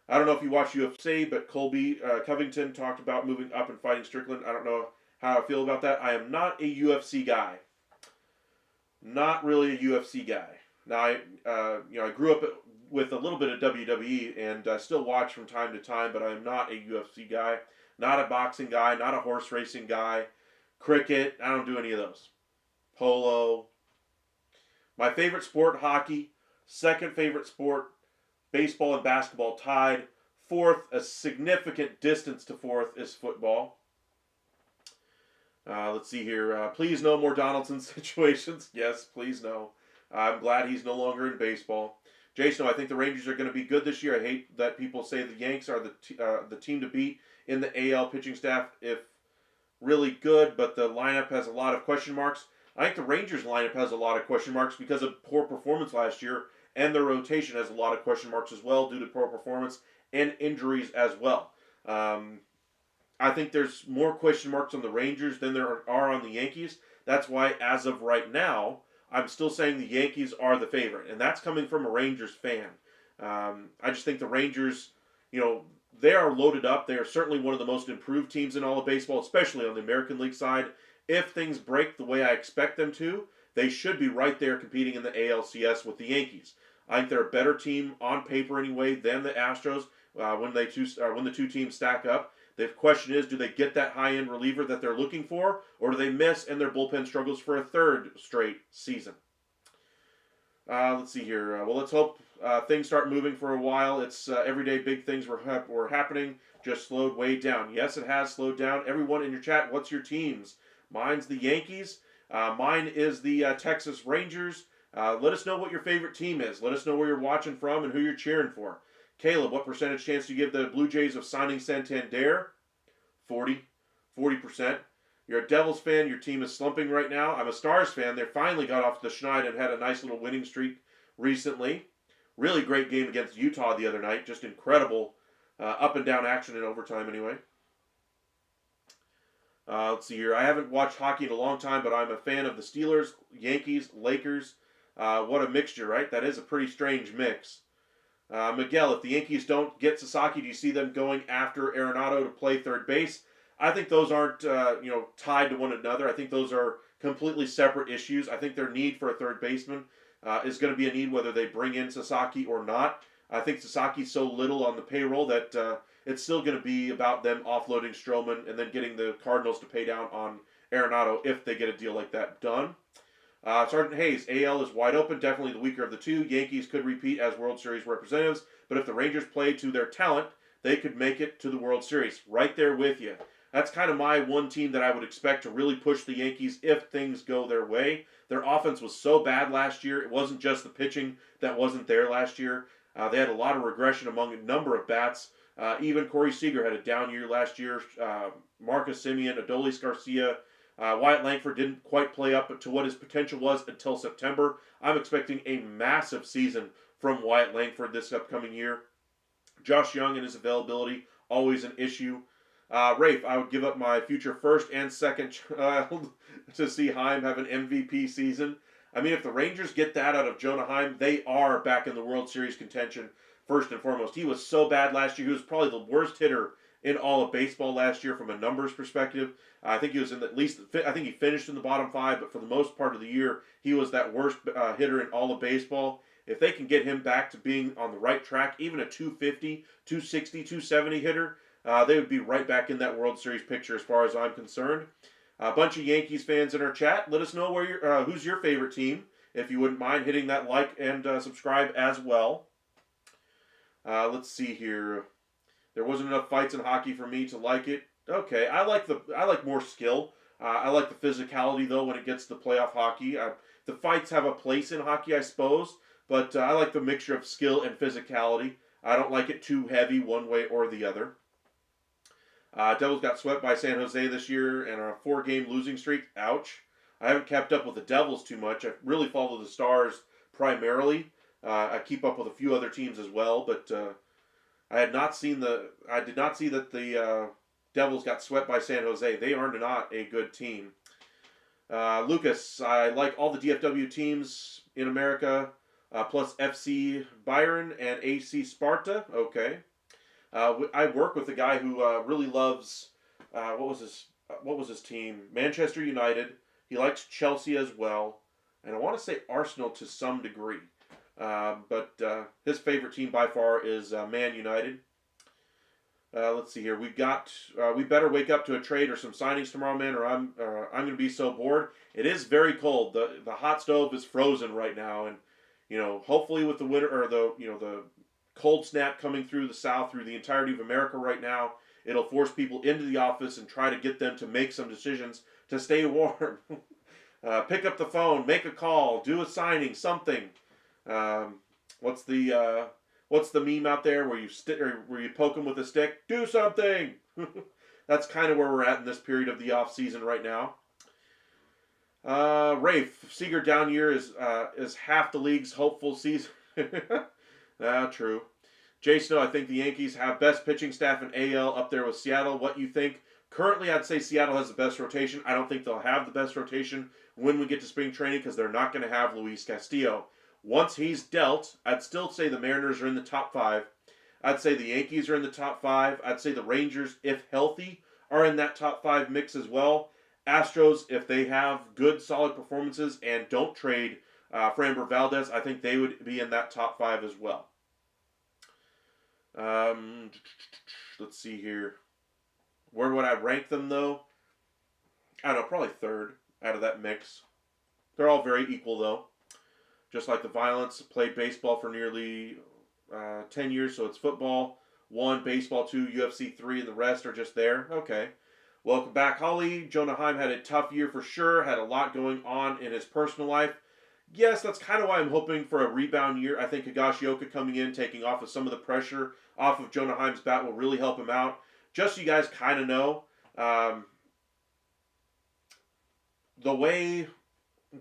I don't know if you watch UFC, but Colby Covington talked about moving up and fighting Strickland. I don't know how I feel about that. I am not a UFC guy. Not really a UFC guy. Now, I grew up with a little bit of WWE and still watch from time to time, but I'm not a UFC guy, not a boxing guy, not a horse racing guy. Cricket, I don't do any of those. Polo. My favorite sport, hockey. Second favorite sport, baseball and basketball tied. Fourth, a significant distance to fourth, is football. Let's see here. Please no more Donaldson situations. Yes, please no. I'm glad he's no longer in baseball. Jason, I think the Rangers are going to be good this year. I hate that people say the Yanks are the team to beat in the AL pitching staff. If really good, but the lineup has a lot of question marks. I think the Rangers lineup has a lot of question marks because of poor performance last year, and their rotation has a lot of question marks as well due to poor performance and injuries as well. I think there's more question marks on the Rangers than there are on the Yankees. That's why, as of right now, I'm still saying the Yankees are the favorite, and that's coming from a Rangers fan. I just think the Rangers, they are loaded up. They are certainly one of the most improved teams in all of baseball, especially on the American League side. If things break the way I expect them to, they should be right there competing in the ALCS with the Yankees. I think they're a better team on paper anyway than the Astros when the two teams stack up. The question is, do they get that high-end reliever that they're looking for, or do they miss and their bullpen struggles for a third straight season? Let's see here. Well, let's hope things start moving for a while. It's everyday big things were happening, just slowed way down. Yes, it has slowed down. Everyone in your chat, what's your teams? Mine's the Yankees. Mine is the Texas Rangers. Let us know what your favorite team is. Let us know where you're watching from and who you're cheering for. Caleb, what percentage chance do you give the Blue Jays of signing Santander? 40%. You're a Devils fan. Your team is slumping right now. I'm a Stars fan. They finally got off the schneid and had a nice little winning streak recently. Really great game against Utah the other night. Just incredible up and down action in overtime anyway. Let's see here. I haven't watched hockey in a long time, but I'm a fan of the Steelers, Yankees, Lakers. What a mixture, right? That is a pretty strange mix. Miguel, if the Yankees don't get Sasaki, do you see them going after Arenado to play third base? I think those aren't tied to one another. I think those are completely separate issues. I think their need for a third baseman is going to be a need whether they bring in Sasaki or not. I think Sasaki's so little on the payroll that it's still going to be about them offloading Stroman and then getting the Cardinals to pay down on Arenado if they get a deal like that done. Sergeant Hayes, AL is wide open, definitely the weaker of the two. Yankees could repeat as World Series representatives, but if the Rangers play to their talent, they could make it to the World Series. Right there with you. That's kind of my one team that I would expect to really push the Yankees if things go their way. Their offense was so bad last year. It wasn't just the pitching that wasn't there last year. They had a lot of regression among a number of bats. Even Corey Seager had a down year last year. Marcus Semien, Adolis Garcia, Wyatt Langford didn't quite play up to what his potential was until September. I'm expecting a massive season from Wyatt Langford this upcoming year. Josh Young and his availability, always an issue. Rafe, I would give up my future first and second child to see Heim have an MVP season. I mean, if the Rangers get that out of Jonah Heim, they are back in the World Series contention first and foremost. He was so bad last year. He was probably the worst hitter in all of baseball last year from a numbers perspective. I think he was in at least. I think he finished in the bottom five, but for the most part of the year, he was that worst hitter in all of baseball. If they can get him back to being on the right track, even a 250, 260, 270 hitter, they would be right back in that World Series picture as far as I'm concerned. A bunch of Yankees fans in our chat. Let us know who's your favorite team. If you wouldn't mind hitting that like and subscribe as well. Let's see here. There wasn't enough fights in hockey for me to like it. Okay, I like more skill. I like the physicality though when it gets to playoff hockey. The fights have a place in hockey, I suppose, but I like the mixture of skill and physicality. I don't like it too heavy one way or the other. Devils got swept by San Jose this year and on a 4-game losing streak. Ouch. I haven't kept up with the Devils too much. I really follow the Stars primarily. I keep up with a few other teams as well, but I did not see that the Devils got swept by San Jose. They are not a good team. Lucas, I like all the DFW teams in America, plus FC Byron and AC Sparta. Okay. I work with a guy who really loves what was his team? Manchester United. He likes Chelsea as well, and I want to say Arsenal to some degree. But his favorite team by far is Man United. Let's see here. We better wake up to a trade or some signings tomorrow, man, or I'm going to be so bored. It is very cold. The hot stove is frozen right now, and hopefully with the winter or the cold snap coming through the South, through the entirety of America right now, it'll force people into the office and try to get them to make some decisions to stay warm. Pick up the phone, make a call, do a signing, something. What's the meme out there where you poke them with a stick? Do something. That's kind of where we're at in this period of the off season right now. Rafe, Seager down year is half the league's hopeful season. True. Jay Snow, I think the Yankees have best pitching staff in AL up there with Seattle. What you think? Currently, I'd say Seattle has the best rotation. I don't think they'll have the best rotation when we get to spring training because they're not going to have Luis Castillo. Once he's dealt, I'd still say the Mariners are in the top 5. I'd say the Yankees are in the top 5. I'd say the Rangers, if healthy, are in that top 5 mix as well. Astros, if they have good, solid performances and don't trade Framber Valdez, I think they would be in that top 5 as well. Let's see here. Where would I rank them, though? I don't know, probably 3rd out of that mix. They're all very equal, though. Just like the Violence, played baseball for nearly 10 years, so it's football 1, baseball 2, UFC 3, and the rest are just there. Okay. Welcome back, Holly. Jonah Heim had a tough year for sure, had a lot going on in his personal life. Yes, that's kind of why I'm hoping for a rebound year. I think Higashioka coming in, taking off of some of the pressure off of Jonah Heim's bat will really help him out. Just so you guys kind of know, the way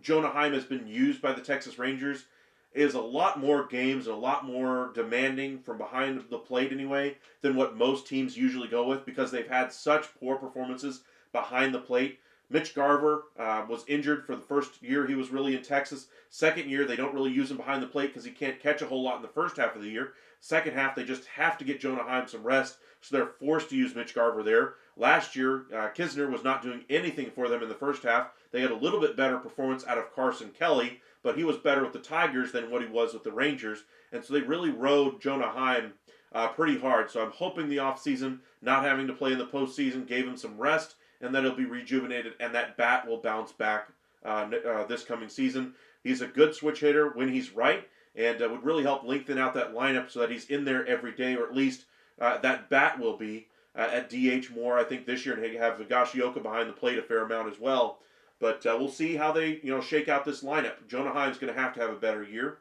Jonah Heim has been used by the Texas Rangers is a lot more games and a lot more demanding from behind the plate anyway than what most teams usually go with because they've had such poor performances behind the plate. Mitch Garver was injured for the first year he was really in Texas. Second year, they don't really use him behind the plate because he can't catch a whole lot in the first half of the year. Second half, they just have to get Jonah Heim some rest, so they're forced to use Mitch Garver there. Last year, Kisner was not doing anything for them in the first half. They had a little bit better performance out of Carson Kelly, but he was better with the Tigers than what he was with the Rangers, and so they really rode Jonah Heim pretty hard. So I'm hoping the offseason, not having to play in the postseason, gave him some rest, and that he'll be rejuvenated, and that bat will bounce back this coming season. He's a good switch hitter when he's right, and would really help lengthen out that lineup so that he's in there every day, or at least that bat will be at DH more. I think this year, and have Higashioka behind the plate a fair amount as well. But we'll see how they shake out this lineup. Jonah Heim's going to have a better year.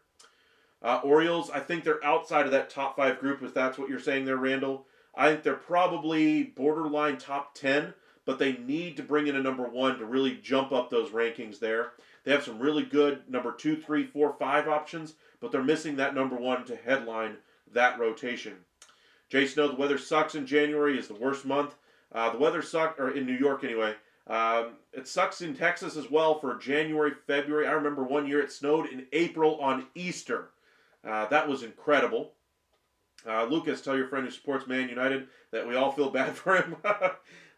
Orioles, I think they're outside of that top 5 group, if that's what you're saying there, Randall. I think they're probably borderline top 10, but they need to bring in a number 1 to really jump up those rankings there. They have some really good number 2, 3, 4, 5 options, but they're missing that number 1 to headline that rotation. Jay Snow, the weather sucks in January, is the worst month. The weather sucked, or in New York anyway. It sucks in Texas as well for January, February. I remember one year it snowed in April on Easter. That was incredible. Lucas, tell your friend who supports Man United that we all feel bad for him.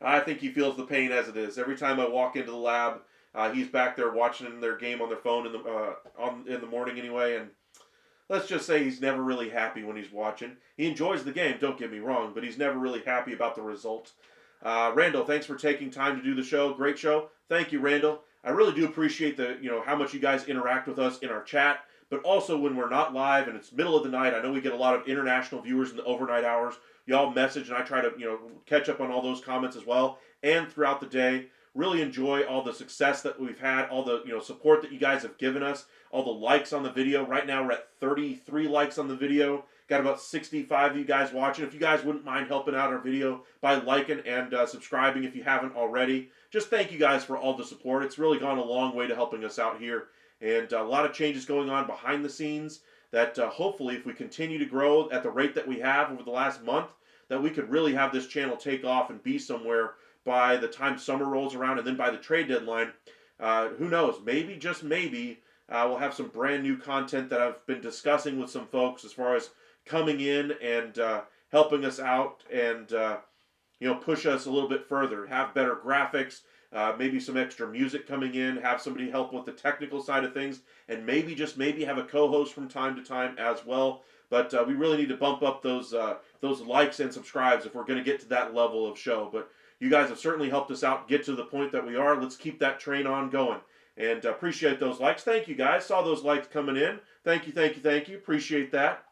I think he feels the pain as it is. Every time I walk into the lab, he's back there watching their game on their phone in the morning anyway, and let's just say he's never really happy when he's watching. He enjoys the game, don't get me wrong, but he's never really happy about the result. Randall, thanks for taking time to do the show. Great show. Thank you, Randall. I really do appreciate how much you guys interact with us in our chat, but also when we're not live and it's middle of the night. I know we get a lot of international viewers in the overnight hours. Y'all message, and I try to catch up on all those comments as well. And throughout the day, really enjoy all the success that we've had, all the support that you guys have given us, all the likes on the video. Right now we're at 33 likes on the video. Got about 65 of you guys watching. If you guys wouldn't mind helping out our video by liking and subscribing if you haven't already, just thank you guys for all the support. It's really gone a long way to helping us out here. And a lot of changes going on behind the scenes that hopefully if we continue to grow at the rate that we have over the last month, that we could really have this channel take off and be somewhere by the time summer rolls around and then by the trade deadline. Who knows? Maybe, just maybe, we'll have some brand new content that I've been discussing with some folks as far as coming in and helping us out and push us a little bit further, have better graphics, maybe some extra music coming in, have somebody help with the technical side of things, and maybe, just maybe, have a co-host from time to time as well. But we really need to bump up those likes and subscribes if we're going to get to that level of show. But you guys have certainly helped us out get to the point that we are. Let's keep that train on going. And appreciate those likes. Thank you, guys. Saw those likes coming in. Thank you, thank you, thank you. Appreciate that.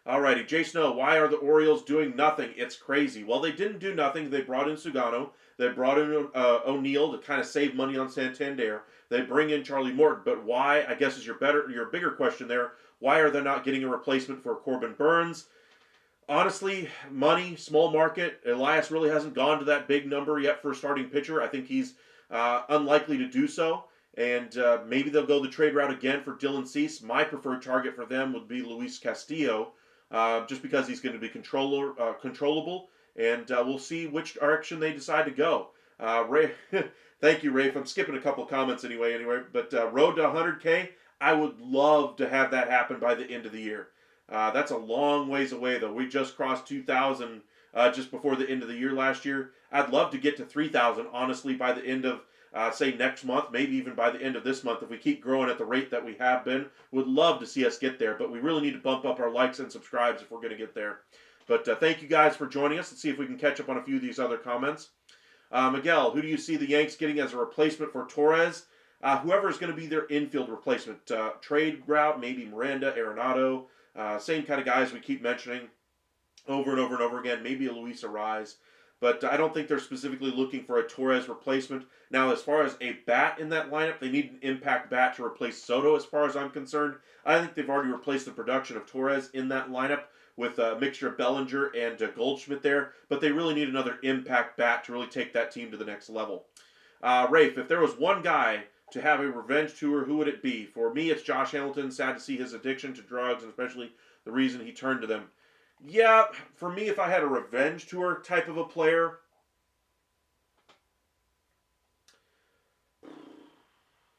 Alrighty, Jay Snow, why are the Orioles doing nothing? It's crazy. Well, they didn't do nothing. They brought in Sugano. They brought in O'Neill to kind of save money on Santander. They bring in Charlie Morton. But why, I guess is your bigger question there, why are they not getting a replacement for Corbin Burns? Honestly, money, small market. Elias really hasn't gone to that big number yet for a starting pitcher. I think he's unlikely to do so. And maybe they'll go the trade route again for Dylan Cease. My preferred target for them would be Luis Castillo, just because he's going to be controllable. And we'll see which direction they decide to go. Ray, thank you, Rafe. I'm skipping a couple comments anyway. But road to 100K, I would love to have that happen by the end of the year. That's a long ways away, though. We just crossed 2,000 just before the end of the year last year. I'd love to get to 3,000, honestly, by the end of, say, next month, maybe even by the end of this month. If we keep growing at the rate that we have been, would love to see us get there. But we really need to bump up our likes and subscribes if we're going to get there. But thank you guys for joining us. Let's see if we can catch up on a few of these other comments. Miguel, who do you see the Yanks getting as a replacement for Torres? Whoever is going to be their infield replacement. Trade route, maybe Miranda, Arenado. Same kind of guys we keep mentioning over and over and over again. Maybe a Luis Arraez. But I don't think they're specifically looking for a Torres replacement. Now, as far as a bat in that lineup, they need an impact bat to replace Soto as far as I'm concerned. I think they've already replaced the production of Torres in that lineup with a mixture of Bellinger and Goldschmidt there. But they really need another impact bat to really take that team to the next level. Rafe, if there was one guy to have a revenge tour, who would it be? For me, it's Josh Hamilton. Sad to see his addiction to drugs, and especially the reason he turned to them. Yeah, for me, if I had a revenge tour type of a player,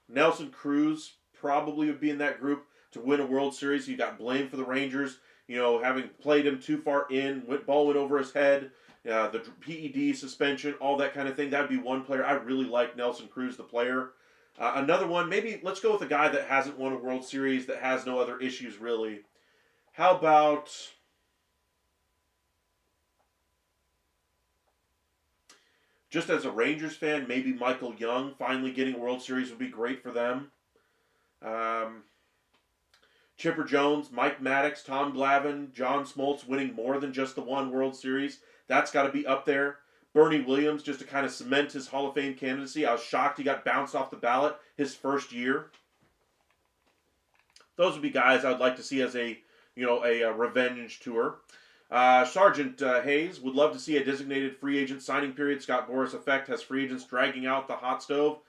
Nelson Cruz probably would be in that group to win a World Series. You got blamed for the Rangers, having played him too far in, ball went over his head, the PED suspension, all that kind of thing. That would be one player. I really like Nelson Cruz, the player. Another one, maybe let's go with a guy that hasn't won a World Series, that has no other issues really. How about, just as a Rangers fan, maybe Michael Young finally getting a World Series would be great for them. Chipper Jones, Mike Maddox, Tom Glavine, John Smoltz winning more than just the one World Series. That's got to be up there. Bernie Williams, just to kind of cement his Hall of Fame candidacy. I was shocked he got bounced off the ballot his first year. Those would be guys I'd like to see as a revenge tour. Sergeant Hayes would love to see a designated free agent signing period. Scott Boras effect has free agents dragging out the hot stove.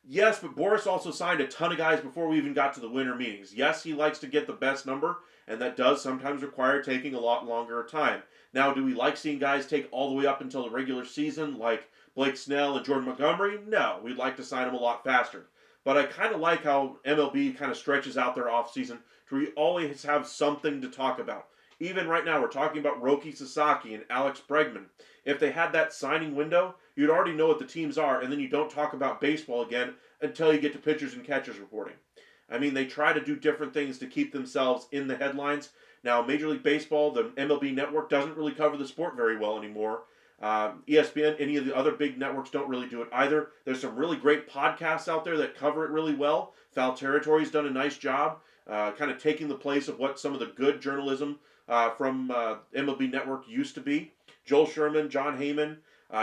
Yes, but Boras also signed a ton of guys before we even got to the winter meetings. Yes, he likes to get the best number, and that does sometimes require taking a lot longer time. Now, do we like seeing guys take all the way up until the regular season, like Blake Snell and Jordan Montgomery? No, we'd like to sign them a lot faster. But I kind of like how MLB kind of stretches out their offseason to where you always have something to talk about. Even right now, we're talking about Roki Sasaki and Alex Bregman. If they had that signing window, you'd already know what the teams are, and then you don't talk about baseball again until you get to pitchers and catchers reporting. I mean, they try to do different things to keep themselves in the headlines. Now, Major League Baseball, the MLB network, doesn't really cover the sport very well anymore. ESPN, any of the other big networks don't really do it either. There's some really great podcasts out there that cover it really well. Foul Territory's done a nice job, kind of taking the place of what some of the good journalism from MLB Network used to be. Joel Sherman, John Heyman,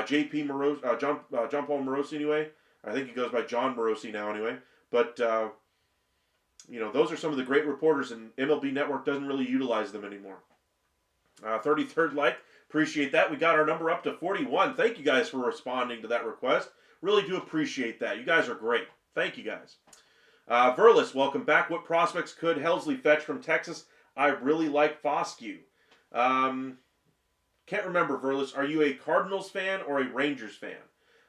J.P. Morosi, John Paul Morosi anyway. I think he goes by John Morosi now anyway. But, those are some of the great reporters, and MLB Network doesn't really utilize them anymore. 33rd like, appreciate that. We got our number up to 41. Thank you guys for responding to that request. Really do appreciate that. You guys are great. Thank you guys. Verlis, welcome back. What prospects could Helsley fetch from Texas? I really like Foscue. Can't remember, Verlis. Are you a Cardinals fan or a Rangers fan?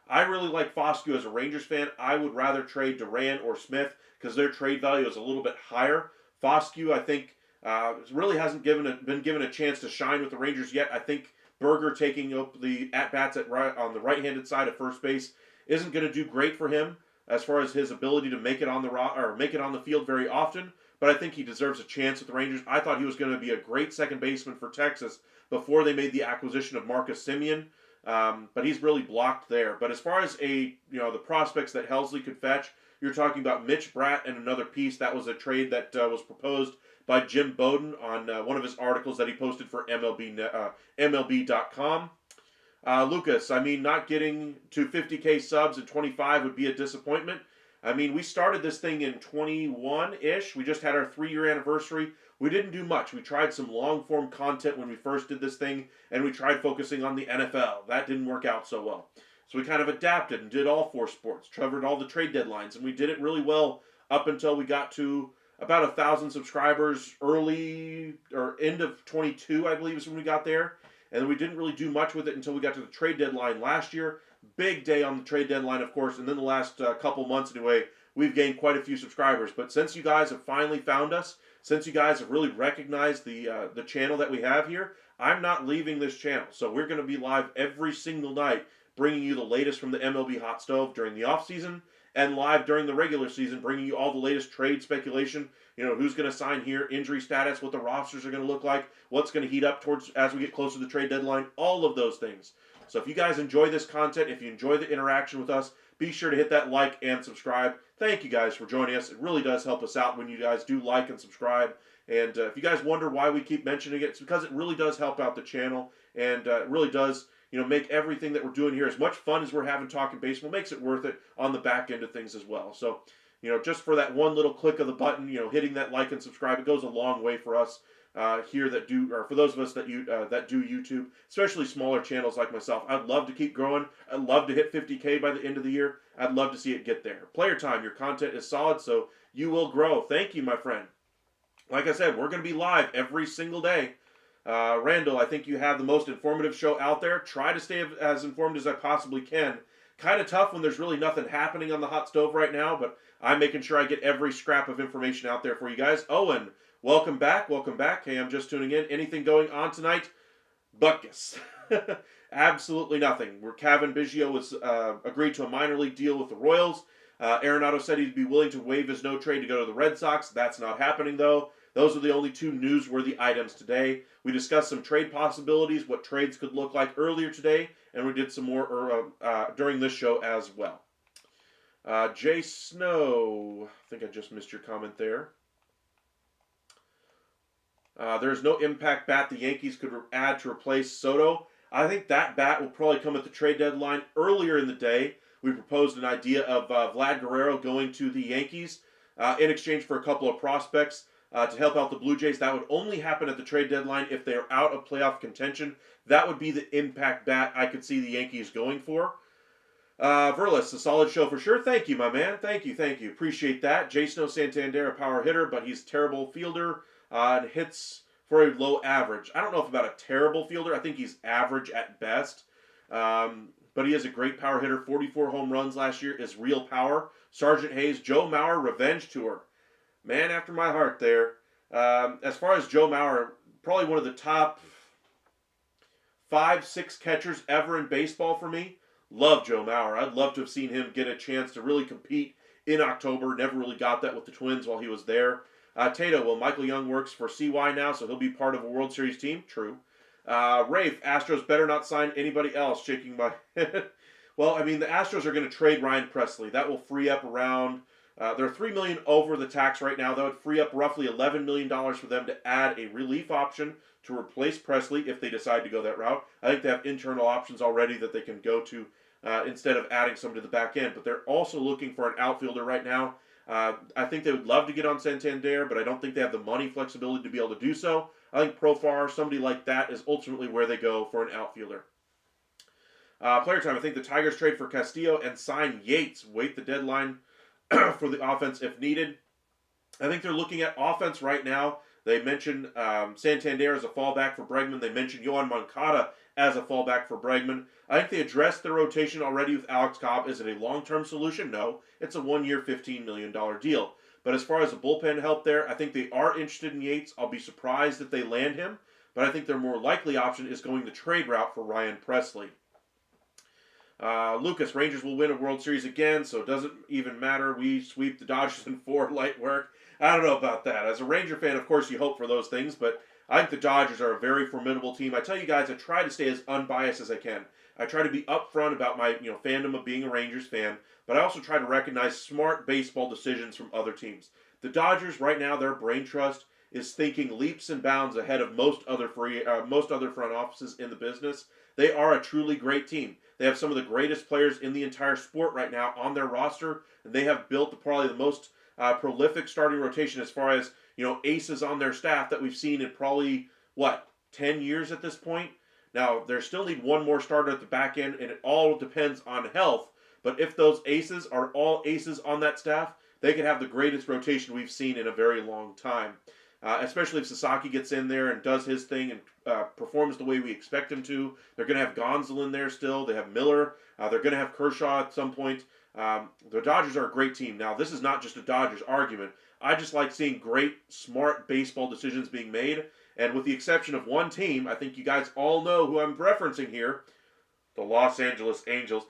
I really like Foscue as a Rangers fan. I would rather trade Duran or Smith because their trade value is a little bit higher. Foscue, I think, really hasn't been given a chance to shine with the Rangers yet. I think Berger taking up the at-bats on the right-handed side of first base isn't going to do great for him as far as his ability to make it on the field very often. But I think he deserves a chance with the Rangers. I thought he was going to be a great second baseman for Texas before they made the acquisition of Marcus Semien. But he's really blocked there. But as far as the prospects that Helsley could fetch, you're talking about Mitch Bratt and another piece. That was a trade that was proposed by Jim Bowden on one of his articles that he posted for MLB.com. Lucas, I mean, not getting to 50K subs in 25 would be a disappointment. I mean, we started this thing in 21-ish. We just had our 3-year anniversary. We didn't do much. We tried some long-form content when we first did this thing, and we tried focusing on the NFL. That didn't work out so well. So we kind of adapted and did all 4 sports, covered all the trade deadlines, and we did it really well up until we got to about 1,000 subscribers early or end of 22, I believe is when we got there. And then we didn't really do much with it until we got to the trade deadline last year. Big day on the trade deadline, of course, and then the last couple months anyway, we've gained quite a few subscribers. But since you guys have finally found us, since you guys have really recognized the channel that we have here, I'm not leaving this channel. So we're going to be live every single night, bringing you the latest from the MLB Hot Stove during the offseason, and live during the regular season, bringing you all the latest trade speculation. Who's going to sign here, injury status, what the rosters are going to look like, what's going to heat up towards as we get closer to the trade deadline, all of those things. So if you guys enjoy this content, if you enjoy the interaction with us, be sure to hit that like and subscribe. Thank you guys for joining us. It really does help us out when you guys do like and subscribe. And if you guys wonder why we keep mentioning it, it's because it really does help out the channel, and it really does make everything that we're doing here as much fun as we're having talking baseball, makes it worth it on the back end of things as well. So, just for that one little click of the button, hitting that like and subscribe, it goes a long way for us here or for those of us that do YouTube, especially smaller channels like myself. I'd love to keep growing. I'd love to hit 50K by the end of the year. I'd love to see it get there. Player time, your content is solid, so you will grow. Thank you, my friend. Like I said, we're going to be live every single day. Randall, I think you have the most informative show out there. Try to stay as informed as I possibly can. Kind of tough when there's really nothing happening on the hot stove right now, but I'm making sure I get every scrap of information out there for you guys. Owen, welcome back. Welcome back. Hey, I'm just tuning in. Anything going on tonight? Buckus. Absolutely nothing. Where Kevin Biggio was agreed to a minor league deal with the Royals. Arenado said he'd be willing to waive his no trade to go to the Red Sox. That's not happening, though. Those are the only 2 newsworthy items today. We discussed some trade possibilities, what trades could look like earlier today, and we did some more during this show as well. Jay Snow, I think I just missed your comment there. There's no impact bat the Yankees could add to replace Soto. I think that bat will probably come at the trade deadline. Earlier in the day, we proposed an idea of Vlad Guerrero going to the Yankees in exchange for a couple of prospects. to help out the Blue Jays. That would only happen at the trade deadline if they are out of playoff contention. That would be the impact bat I could see the Yankees going for. Verlis, a solid show for sure. Thank you, my man. Thank you. Appreciate that. Jason Santander, a power hitter, but he's a terrible fielder and hits for a low average. I don't know if about a terrible fielder. I think he's average at best. But he is a great power hitter. 44 home runs last year is real power. Sergeant Hayes, Joe Mauer, revenge tour. Man after my heart there. As far as Joe Mauer, probably one of the top 5-6 catchers ever in baseball for me. Love Joe Mauer. I'd love to have seen him get a chance to really compete in October. Never really got that with the Twins while he was there. Tato, well, Michael Young works for CY now, so he'll be part of a World Series team. True. Rafe, Astros better not sign anybody else. Shaking my head. Well, I mean, the Astros are going to trade Ryan Presley. That will free up around... they're $3 million over the tax right now. That would free up roughly $11 million for them to add a relief option to replace Presley if they decide to go that route. I think they have internal options already that they can go to instead of adding some to the back end. But they're also looking for an outfielder right now. I think they would love to get on Santander, but I don't think they have the money flexibility to be able to do so. I think Profar, somebody like that, is ultimately where they go for an outfielder. Player time, I think the Tigers trade for Castillo and sign Yates. Wait the deadline for the offense if needed. I think they're looking at offense right now. They mentioned Santander as a fallback for Bregman. They mentioned Yohan Moncada as a fallback for Bregman. I think they addressed their rotation already with Alex Cobb. Is it a long-term solution? No. It's a one-year, $15 million deal. But as far as the bullpen help there, I think they are interested in Yates. I'll be surprised if they land him. But I think their more likely option is going the trade route for Ryan Presley. Lucas, Rangers will win a World Series again, so it doesn't even matter. We sweep the Dodgers in 4, light work. I don't know about that. As a Ranger fan, of course, you hope for those things, but I think the Dodgers are a very formidable team. I tell you guys, I try to stay as unbiased as I can. I try to be upfront about my fandom of being a Rangers fan, but I also try to recognize smart baseball decisions from other teams. The Dodgers, right now, their brain trust is thinking leaps and bounds ahead of most other front offices in the business. They are a truly great team. They have some of the greatest players in the entire sport right now on their roster, and they have built probably the most prolific starting rotation as far as aces on their staff that we've seen in probably 10 years at this point. Now they still need one more starter at the back end, and it all depends on health. But if those aces are all aces on that staff, they could have the greatest rotation we've seen in a very long time. Especially if Sasaki gets in there and does his thing and performs the way we expect him to. They're going to have Gonzalez in there still. They have Miller. They're going to have Kershaw at some point. The Dodgers are a great team. Now, this is not just a Dodgers argument. I just like seeing great, smart baseball decisions being made. And with the exception of one team, I think you guys all know who I'm referencing here, the Los Angeles Angels,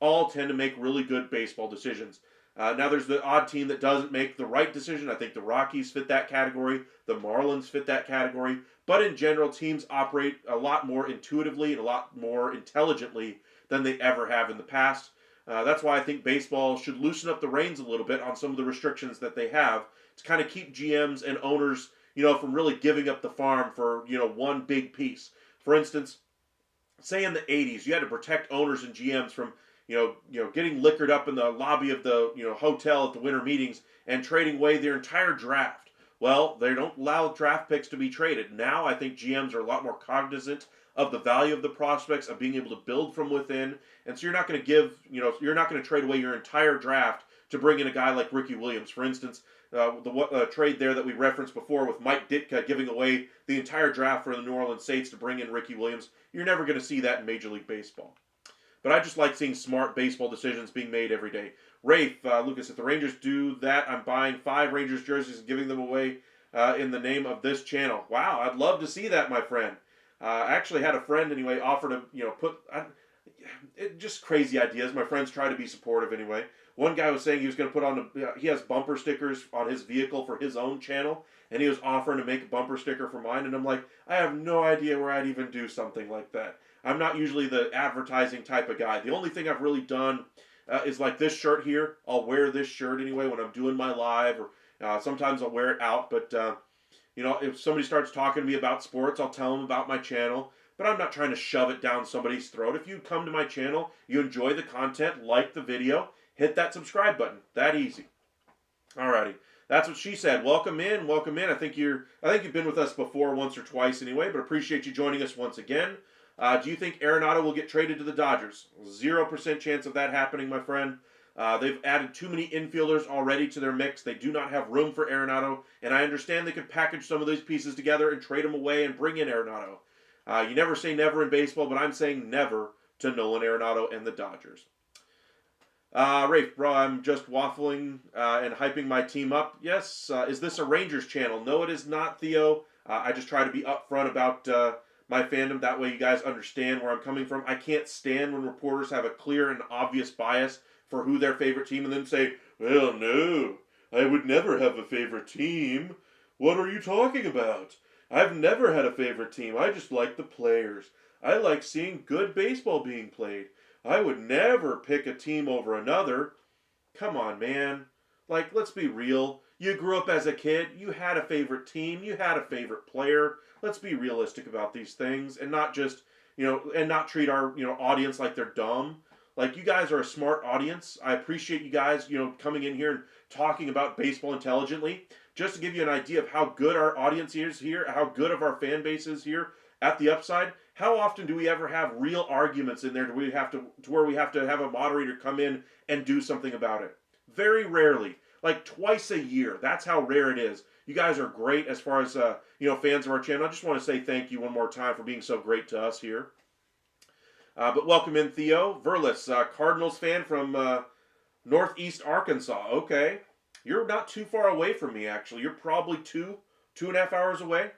all tend to make really good baseball decisions. Now there's the odd team that doesn't make the right decision. I think the Rockies fit that category. The Marlins fit that category. But in general, teams operate a lot more intuitively and a lot more intelligently than they ever have in the past. That's why I think baseball should loosen up the reins a little bit on some of the restrictions that they have to kind of keep GMs and owners, from really giving up the farm for, one big piece. For instance, say in the 80s, you had to protect owners and GMs from getting liquored up in the lobby of the hotel at the winter meetings and trading away their entire draft. Well, they don't allow draft picks to be traded. Now I think GMs are a lot more cognizant of the value of the prospects, of being able to build from within. And so you're not going to you're not going to trade away your entire draft to bring in a guy like Ricky Williams. For instance, the trade there that we referenced before with Mike Ditka giving away the entire draft for the New Orleans Saints to bring in Ricky Williams. You're never going to see that in Major League Baseball. But I just like seeing smart baseball decisions being made every day. Rafe, Lucas, if the Rangers do that, I'm buying 5 Rangers jerseys and giving them away in the name of this channel. Wow, I'd love to see that, my friend. I actually had a friend, anyway, offer to, just crazy ideas. My friends try to be supportive, anyway. One guy was saying he was going to put on, he has bumper stickers on his vehicle for his own channel, and he was offering to make a bumper sticker for mine, and I'm like, I have no idea where I'd even do something like that. I'm not usually the advertising type of guy. The only thing I've really done is like this shirt here. I'll wear this shirt anyway when I'm doing my live, or sometimes I'll wear it out. But, if somebody starts talking to me about sports, I'll tell them about my channel. But I'm not trying to shove it down somebody's throat. If you come to my channel, you enjoy the content, like the video, hit that subscribe button. That easy. Alrighty. That's what she said. Welcome in, welcome in. I think you've been with us before once or twice anyway, but appreciate you joining us once again. Do you think Arenado will get traded to the Dodgers? 0% chance of that happening, my friend. They've added too many infielders already to their mix. They do not have room for Arenado, and I understand they could package some of these pieces together and trade them away and bring in Arenado. You never say never in baseball, but I'm saying never to Nolan Arenado and the Dodgers. Rafe, bro, I'm just waffling and hyping my team up. Yes, is this a Rangers channel? No, it is not, Theo. I just try to be upfront about my fandom. That way you guys understand where I'm coming from. I can't stand when reporters have a clear and obvious bias for who their favorite team and then say, well, no, I would never have a favorite team. What are you talking about? I've never had a favorite team. I just like the players. I like seeing good baseball being played. I would never pick a team over another. Come on, man. Like, let's be real. You grew up as a kid. You had a favorite team. You had a favorite player. Let's be realistic about these things and not just, and not treat our, audience like they're dumb. Like, you guys are a smart audience. I appreciate you guys, coming in here and talking about baseball intelligently. Just to give you an idea of how good our audience is here, how good of our fan base is here at the Upside. How often do we ever have real arguments in there? Do we have to where we have to have a moderator come in and do something about it? Very rarely, like twice a year. That's how rare it is. You guys are great as far as fans of our channel. I just want to say thank you one more time for being so great to us here. But welcome in, Theo Verlis, Cardinals fan from Northeast Arkansas. Okay, you're not too far away from me actually. You're probably 2.5 hours away.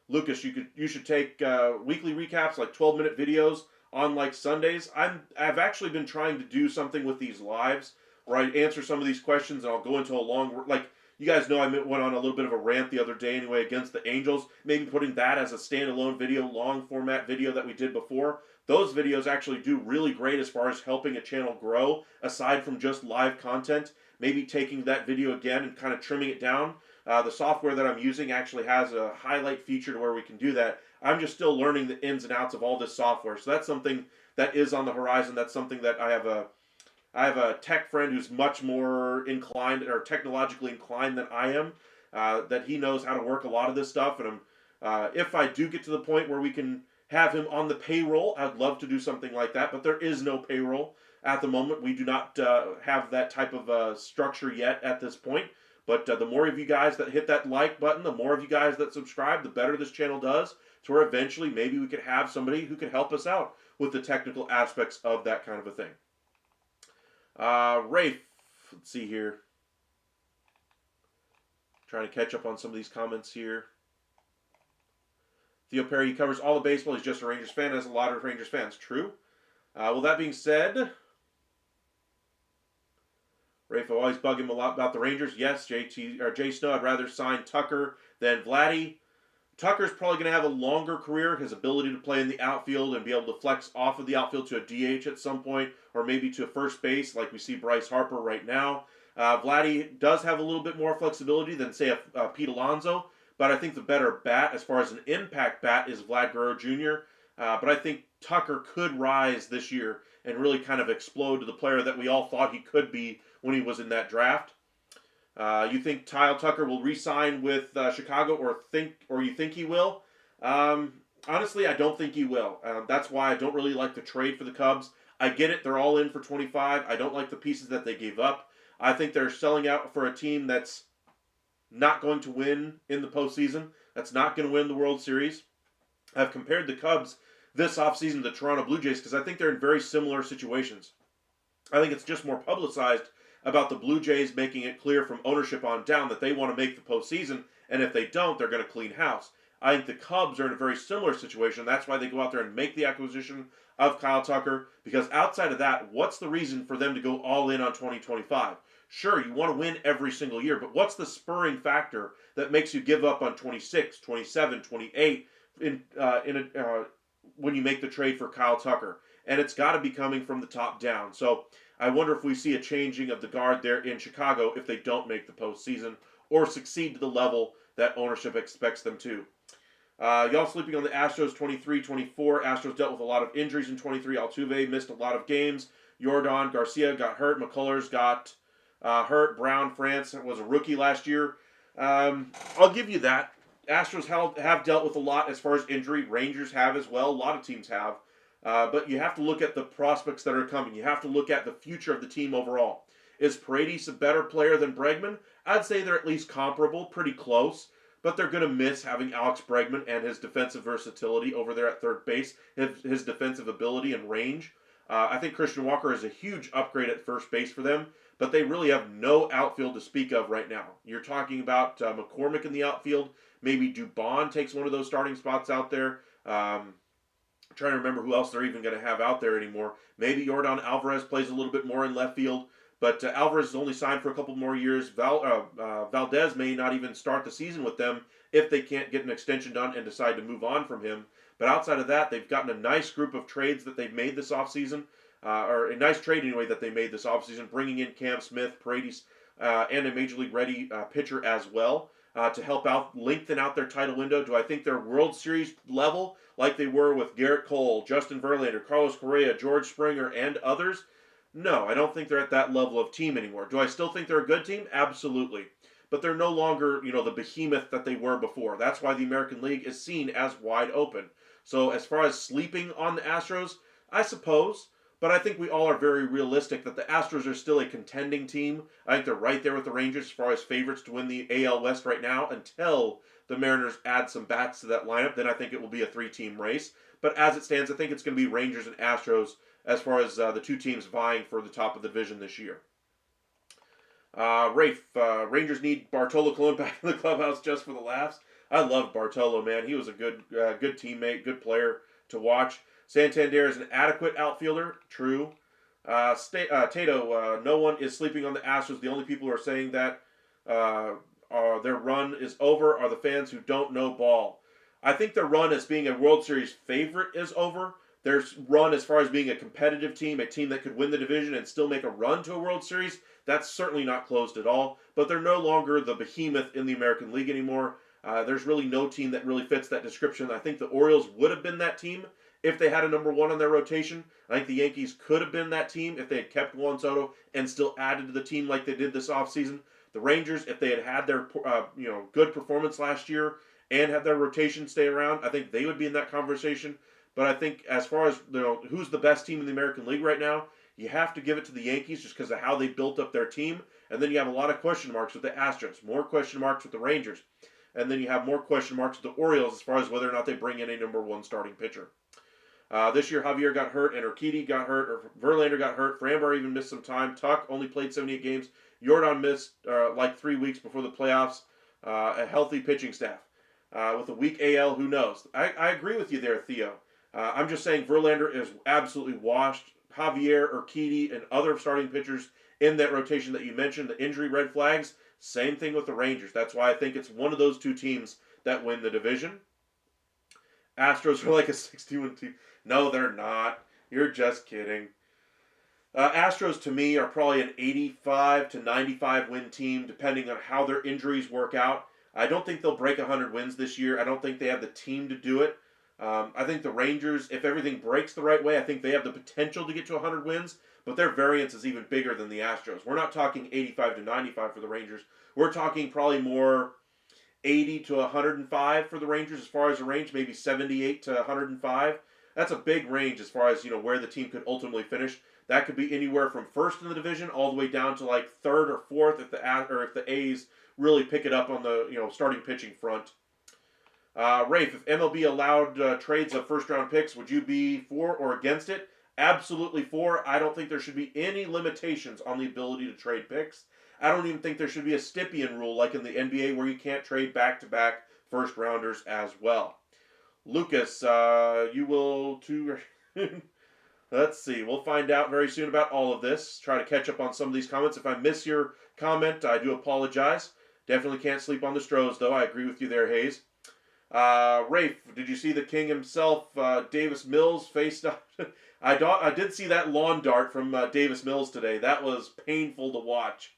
Lucas, you should take weekly recaps, like 12-minute videos on like Sundays. I've actually been trying to do something with these lives where I answer some of these questions and I'll go into a long, like you guys know I went on a little bit of a rant the other day anyway against the Angels. Maybe putting that as a standalone video, long format video that we did before. Those videos actually do really great as far as helping a channel grow aside from just live content. Maybe taking that video again and kind of trimming it down. The software that I'm using actually has a highlight feature to where we can do that. I'm just still learning the ins and outs of all this software. So that's something that is on the horizon. That's something that I have a tech friend who's much more inclined or technologically inclined than I am. That he knows how to work a lot of this stuff. And if I do get to the point where we can have him on the payroll, I'd love to do something like that. But there is no payroll at the moment. We do not have that type of structure yet at this point. But the more of you guys that hit that like button, the more of you guys that subscribe, the better this channel does. To where eventually maybe we could have somebody who can help us out with the technical aspects of that kind of a thing. Rafe, let's see here. Trying to catch up on some of these comments here. Theo Perry, he covers all the baseball. He's just a Rangers fan, as a lot of Rangers fans. True. Well, that being said, Rafe, I always bug him a lot about the Rangers. Yes, Jay Snow, I'd rather sign Tucker than Vladdy. Tucker's probably going to have a longer career. His ability to play in the outfield and be able to flex off of the outfield to a DH at some point, or maybe to a first base like we see Bryce Harper right now. Vladdy does have a little bit more flexibility than, say, a Pete Alonso, but I think the better bat as far as an impact bat is Vlad Guerrero Jr., but I think Tucker could rise this year and really kind of explode to the player that we all thought he could be when he was in that draft. You think Kyle Tucker will re-sign with Chicago, or you think he will? Honestly, I don't think he will. That's why I don't really like the trade for the Cubs. I get it; they're all in for 25. I don't like the pieces that they gave up. I think they're selling out for a team that's not going to win in the postseason. That's not going to win the World Series. I've compared the Cubs this offseason to the Toronto Blue Jays because I think they're in very similar situations. I think it's just more publicized about the Blue Jays making it clear from ownership on down that they want to make the postseason, and if they don't, they're going to clean house. I think the Cubs are in a very similar situation. That's why they go out there and make the acquisition of Kyle Tucker, because outside of that, what's the reason for them to go all in on 2025? Sure, you want to win every single year, but what's the spurring factor that makes you give up on 26, 27, 28 when you make the trade for Kyle Tucker? And it's got to be coming from the top down. So I wonder if we see a changing of the guard there in Chicago if they don't make the postseason or succeed to the level that ownership expects them to. Y'all sleeping on the Astros 23-24. Astros dealt with a lot of injuries in 23. Altuve missed a lot of games. Yordan Garcia got hurt. McCullers got hurt. Brown, France was a rookie last year. I'll give you that. Astros have dealt with a lot as far as injury. Rangers have as well. A lot of teams have. But you have to look at the prospects that are coming. You have to look at the future of the team overall. Is Paredes a better player than Bregman? I'd say they're at least comparable, pretty close. But they're going to miss having Alex Bregman and his defensive versatility over there at third base, his defensive ability and range. I think Christian Walker is a huge upgrade at first base for them, but they really have no outfield to speak of right now. You're talking about McCormick in the outfield. Maybe Dubon takes one of those starting spots out there. Trying to remember who else they're even going to have out there anymore. Maybe Yordan Alvarez plays a little bit more in left field. But Alvarez is only signed for a couple more years. Valdez may not even start the season with them if they can't get an extension done and decide to move on from him. But outside of that, they've gotten a nice group of trades that they've made this offseason, or a nice trade anyway that they made this offseason, bringing in Cam Smith, Paredes, and a Major League ready pitcher as well to help out, lengthen out their title window. Do I think they're World Series level like they were with Garrett Cole, Justin Verlander, Carlos Correa, George Springer, and others? No, I don't think they're at that level of team anymore. Do I still think they're a good team? Absolutely. But they're no longer, the behemoth that they were before. That's why the American League is seen as wide open. So as far as sleeping on the Astros, I suppose. But I think we all are very realistic that the Astros are still a contending team. I think they're right there with the Rangers as far as favorites to win the AL West right now until the Mariners add some bats to that lineup. Then I think it will be a three-team race. But as it stands, I think it's going to be Rangers and Astros as far as the two teams vying for the top of the division this year. Rafe, Rangers need Bartolo Colon back in the clubhouse just for the laughs. I love Bartolo, man. He was a good teammate, good player to watch. Santander is an adequate outfielder. True. Tato, no one is sleeping on the Astros. The only people who are saying that their run is over are the fans who don't know ball. I think their run as being a World Series favorite is over. Their run as far as being a competitive team, a team that could win the division and still make a run to a World Series, that's certainly not closed at all. But they're no longer the behemoth in the American League anymore. There's really no team that really fits that description. I think the Orioles would have been that team if they had a number one on their rotation. I think the Yankees could have been that team if they had kept Juan Soto and still added to the team like they did this offseason. The Rangers, if they had had their good performance last year and had their rotation stay around, I think they would be in that conversation. But I think as far as who's the best team in the American League right now, you have to give it to the Yankees just because of how they built up their team. And then you have a lot of question marks with the Astros, more question marks with the Rangers. And then you have more question marks with the Orioles as far as whether or not they bring in a number one starting pitcher. This year, Javier got hurt, and Urquidy got hurt, or Verlander got hurt. Framber even missed some time. Tuck only played 78 games. Yordan missed like 3 weeks before the playoffs. A healthy pitching staff. With a weak AL, who knows? I agree with you there, Theo. I'm just saying Verlander is absolutely washed. Javier, Urquidy, and other starting pitchers in that rotation that you mentioned, the injury red flags, same thing with the Rangers. That's why I think it's one of those two teams that win the division. Astros are like a 61 team. No, they're not. You're just kidding. Astros, to me, are probably an 85 to 95 win team, depending on how their injuries work out. I don't think they'll break 100 wins this year. I don't think they have the team to do it. I think the Rangers, if everything breaks the right way, I think they have the potential to get to 100 wins, but their variance is even bigger than the Astros. We're not talking 85 to 95 for the Rangers. We're talking probably more 80 to 105 for the Rangers as far as the range, maybe 78 to 105. That's a big range as far as where the team could ultimately finish. That could be anywhere from first in the division all the way down to like third or fourth if the A's really pick it up on the starting pitching front. Rafe, if MLB allowed trades of first-round picks, would you be for or against it? Absolutely for. I don't think there should be any limitations on the ability to trade picks. I don't even think there should be a Stipien rule like in the NBA where you can't trade back-to-back first-rounders as well. Lucas, you will too... Let's see. We'll find out very soon about all of this. Try to catch up on some of these comments. If I miss your comment, I do apologize. Definitely can't sleep on the Stros, though. I agree with you there, Hayes. Rafe, did you see the king himself, Davis Mills, faced up? I did see that lawn dart from Davis Mills today. That was painful to watch.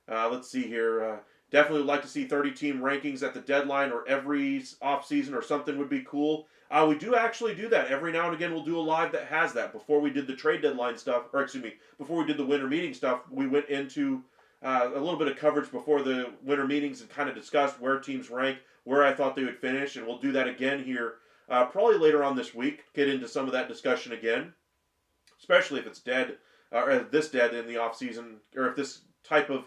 Let's see here. Definitely would like to see 30-team rankings at the deadline or every offseason or something would be cool. We do actually do that. Every now and again, we'll do a live that has that. Before we did the trade deadline stuff, or excuse me, before we did the winter meeting stuff, we went into a little bit of coverage before the winter meetings and kind of discussed where teams rank, where I thought they would finish, and we'll do that again here probably later on this week. Get into some of that discussion again, especially if it's dead, or this dead in the offseason, or if this type of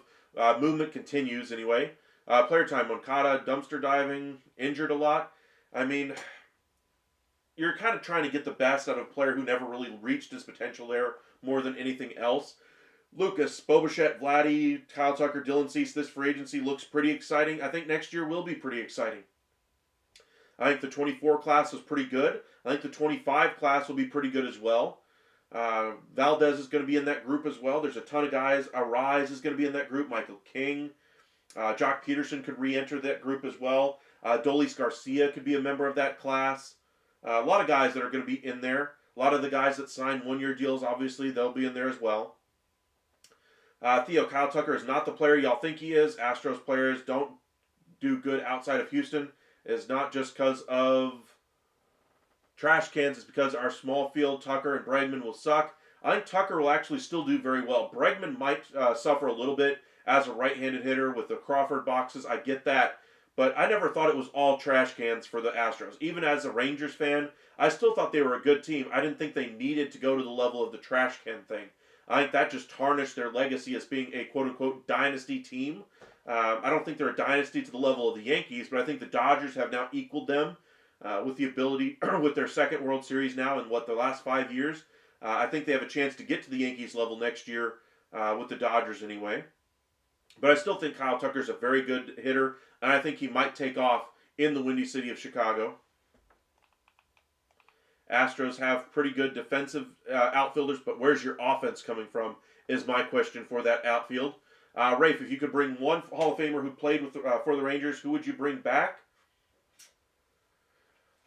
movement continues anyway. Player time, Moncada, dumpster diving, injured a lot. I mean, you're kind of trying to get the best out of a player who never really reached his potential there more than anything else. Lucas, Bobichette, Vladdy, Kyle Tucker, Dylan Cease, this free agency looks pretty exciting. I think next year will be pretty exciting. I think the 24 class was pretty good. I think the 25 class will be pretty good as well. Valdez is going to be in that group as well. There's a ton of guys. Arise is going to be in that group. Michael King. Jock Peterson could re-enter that group as well. Dolis Garcia could be a member of that class. A lot of guys that are going to be in there. A lot of the guys that signed one-year deals, obviously, they'll be in there as well. Theo, Kyle Tucker is not the player y'all think he is. Astros players don't do good outside of Houston. It's not just because of trash cans. It's because our small field, Tucker and Bregman will suck. I think Tucker will actually still do very well. Bregman might suffer a little bit as a right-handed hitter with the Crawford boxes. I get that. But I never thought it was all trash cans for the Astros. Even as a Rangers fan, I still thought they were a good team. I didn't think they needed to go to the level of the trash can thing. I think that just tarnished their legacy as being a quote-unquote dynasty team. I don't think they're a dynasty to the level of the Yankees, but I think the Dodgers have now equaled them with the ability, with their second World Series now in the last 5 years. I think they have a chance to get to the Yankees level next year with the Dodgers anyway. But I still think Kyle Tucker's a very good hitter, and I think he might take off in the Windy City of Chicago. Astros have pretty good defensive outfielders, but where's your offense coming from is my question for that outfield. Rafe, if you could bring one Hall of Famer who played with for the Rangers, who would you bring back?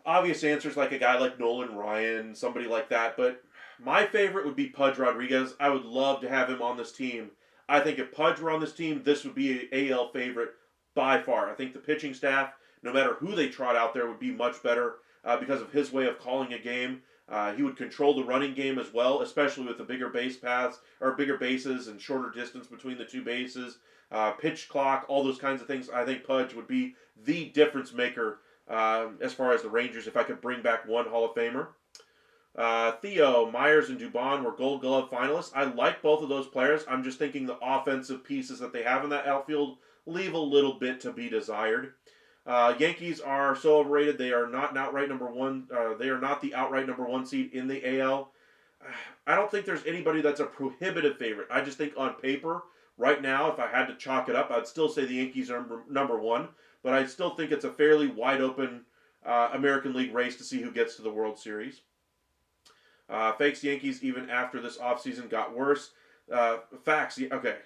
Obvious answers like a guy like Nolan Ryan, somebody like that, but my favorite would be Pudge Rodriguez. I would love to have him on this team. I think if Pudge were on this team, this would be an AL favorite by far. I think the pitching staff, no matter who they trot out there, would be much better because of his way of calling a game. He would control the running game as well, especially with the bigger base paths or bigger bases and shorter distance between the two bases, pitch clock, all those kinds of things. I think Pudge would be the difference maker as far as the Rangers if I could bring back one Hall of Famer. Theo, Myers, and Dubon were Gold Glove finalists. I like both of those players. I'm just thinking the offensive pieces that they have in that outfield leave a little bit to be desired. Yankees are so overrated. They are not an outright number one. They are not the outright number one seed in the AL. I don't think there's anybody that's a prohibitive favorite. I just think on paper, right now, if I had to chalk it up, I'd still say the Yankees are number one. But I still think it's a fairly wide open American League race to see who gets to the World Series. Fakes Yankees even after this offseason got worse. Facts. Okay.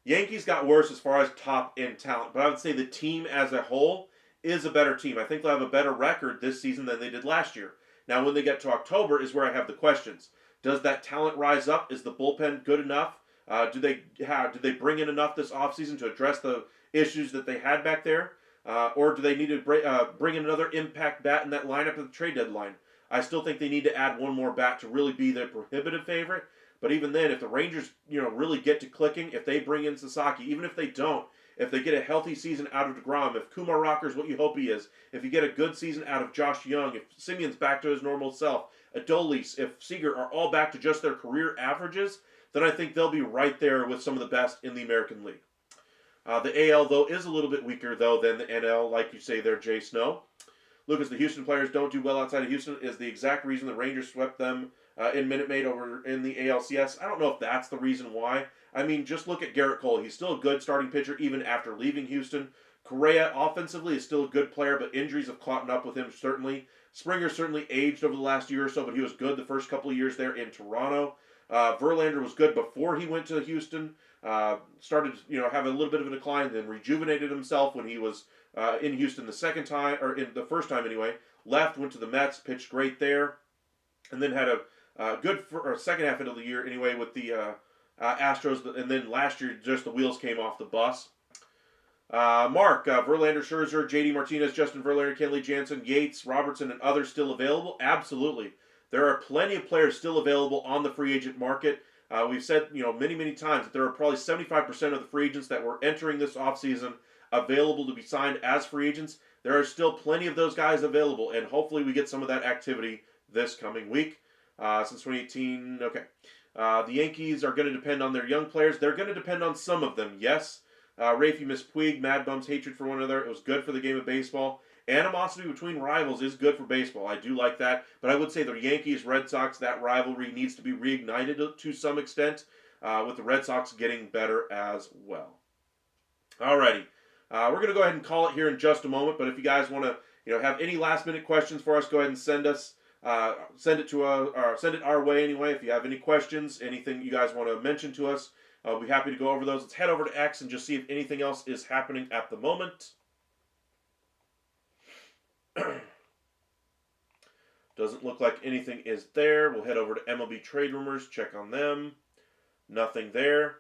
Yankees got worse as far as top end talent, but I would say the team as a whole is a better team. I think they'll have a better record this season than they did last year. Now, when they get to October is where I have the questions. Does that talent rise up? Is the bullpen good enough? Do they bring in enough this offseason to address the issues that they had back there? Or do they need to bring in another impact bat in that lineup at the trade deadline? I still think they need to add one more bat to really be the prohibitive favorite. But even then, if the Rangers, really get to clicking, if they bring in Sasaki, even if they don't, if they get a healthy season out of DeGrom, if Kumar Rocker's what you hope he is, if you get a good season out of Josh Young, if Simeon's back to his normal self, Adolis, if Seager are all back to just their career averages, then I think they'll be right there with some of the best in the American League. The AL, though, is a little bit weaker, though, than the NL, like you say there, Jay Snow. Lucas, the Houston players don't do well outside of Houston is the exact reason the Rangers swept them in Minute Maid over in the ALCS. I don't know if that's the reason why. I mean, just look at Garrett Cole. He's still a good starting pitcher even after leaving Houston. Correa, offensively, is still a good player, but injuries have caught up with him, certainly. Springer certainly aged over the last year or so, but he was good the first couple of years there in Toronto. Verlander was good before he went to Houston. Started, having a little bit of a decline, then rejuvenated himself when he was in Houston the second time, or in the first time anyway. Left, went to the Mets, pitched great there, and then had a good second half of the year anyway with the Astros, and then last year just the wheels came off the bus. Mark, Verlander, Scherzer, JD Martinez, Justin Verlander, Kenley Jansen, Yates, Robertson, and others still available? Absolutely. There are plenty of players still available on the free agent market. We've said, many times that there are probably 75% of the free agents that were entering this offseason available to be signed as free agents. There are still plenty of those guys available, and hopefully we get some of that activity this coming week. Since 2018, okay. The Yankees are going to depend on their young players. They're going to depend on some of them, yes. Rafi missed Puig, Mad Bum's hatred for one another. It was good for the game of baseball. Animosity between rivals is good for baseball. I do like that. But I would say the Yankees, Red Sox, that rivalry needs to be reignited to some extent, with the Red Sox getting better as well. Alrighty. We're going to go ahead and call it here in just a moment. But if you guys want to have any last minute questions for us, go ahead and send it our way anyway. If you have any questions, anything you guys want to mention to us, I'll be happy to go over those. Let's head over to X and just see if anything else is happening at the moment. Doesn't look like anything is there. We'll head over to MLB Trade Rumors, check on them. Nothing there.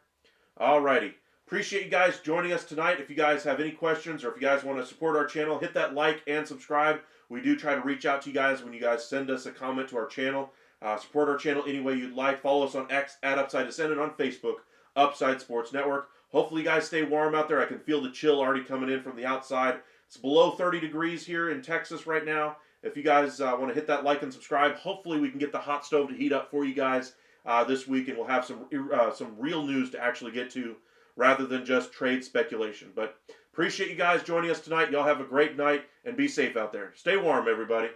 Alrighty. Appreciate you guys joining us tonight. If you guys have any questions or if you guys want to support our channel, hit that like and subscribe. We do try to reach out to you guys when you guys send us a comment to our channel. Support our channel any way you'd like. Follow us on X at Upside Descent and on Facebook, Upside Sports Network. Hopefully you guys stay warm out there. I can feel the chill already coming in from the outside. It's below 30 degrees here in Texas right now. If you guys want to hit that like and subscribe, hopefully we can get the hot stove to heat up for you guys this week, and we'll have some real news to actually get to rather than just trade speculation. But appreciate you guys joining us tonight. Y'all have a great night and be safe out there. Stay warm, everybody.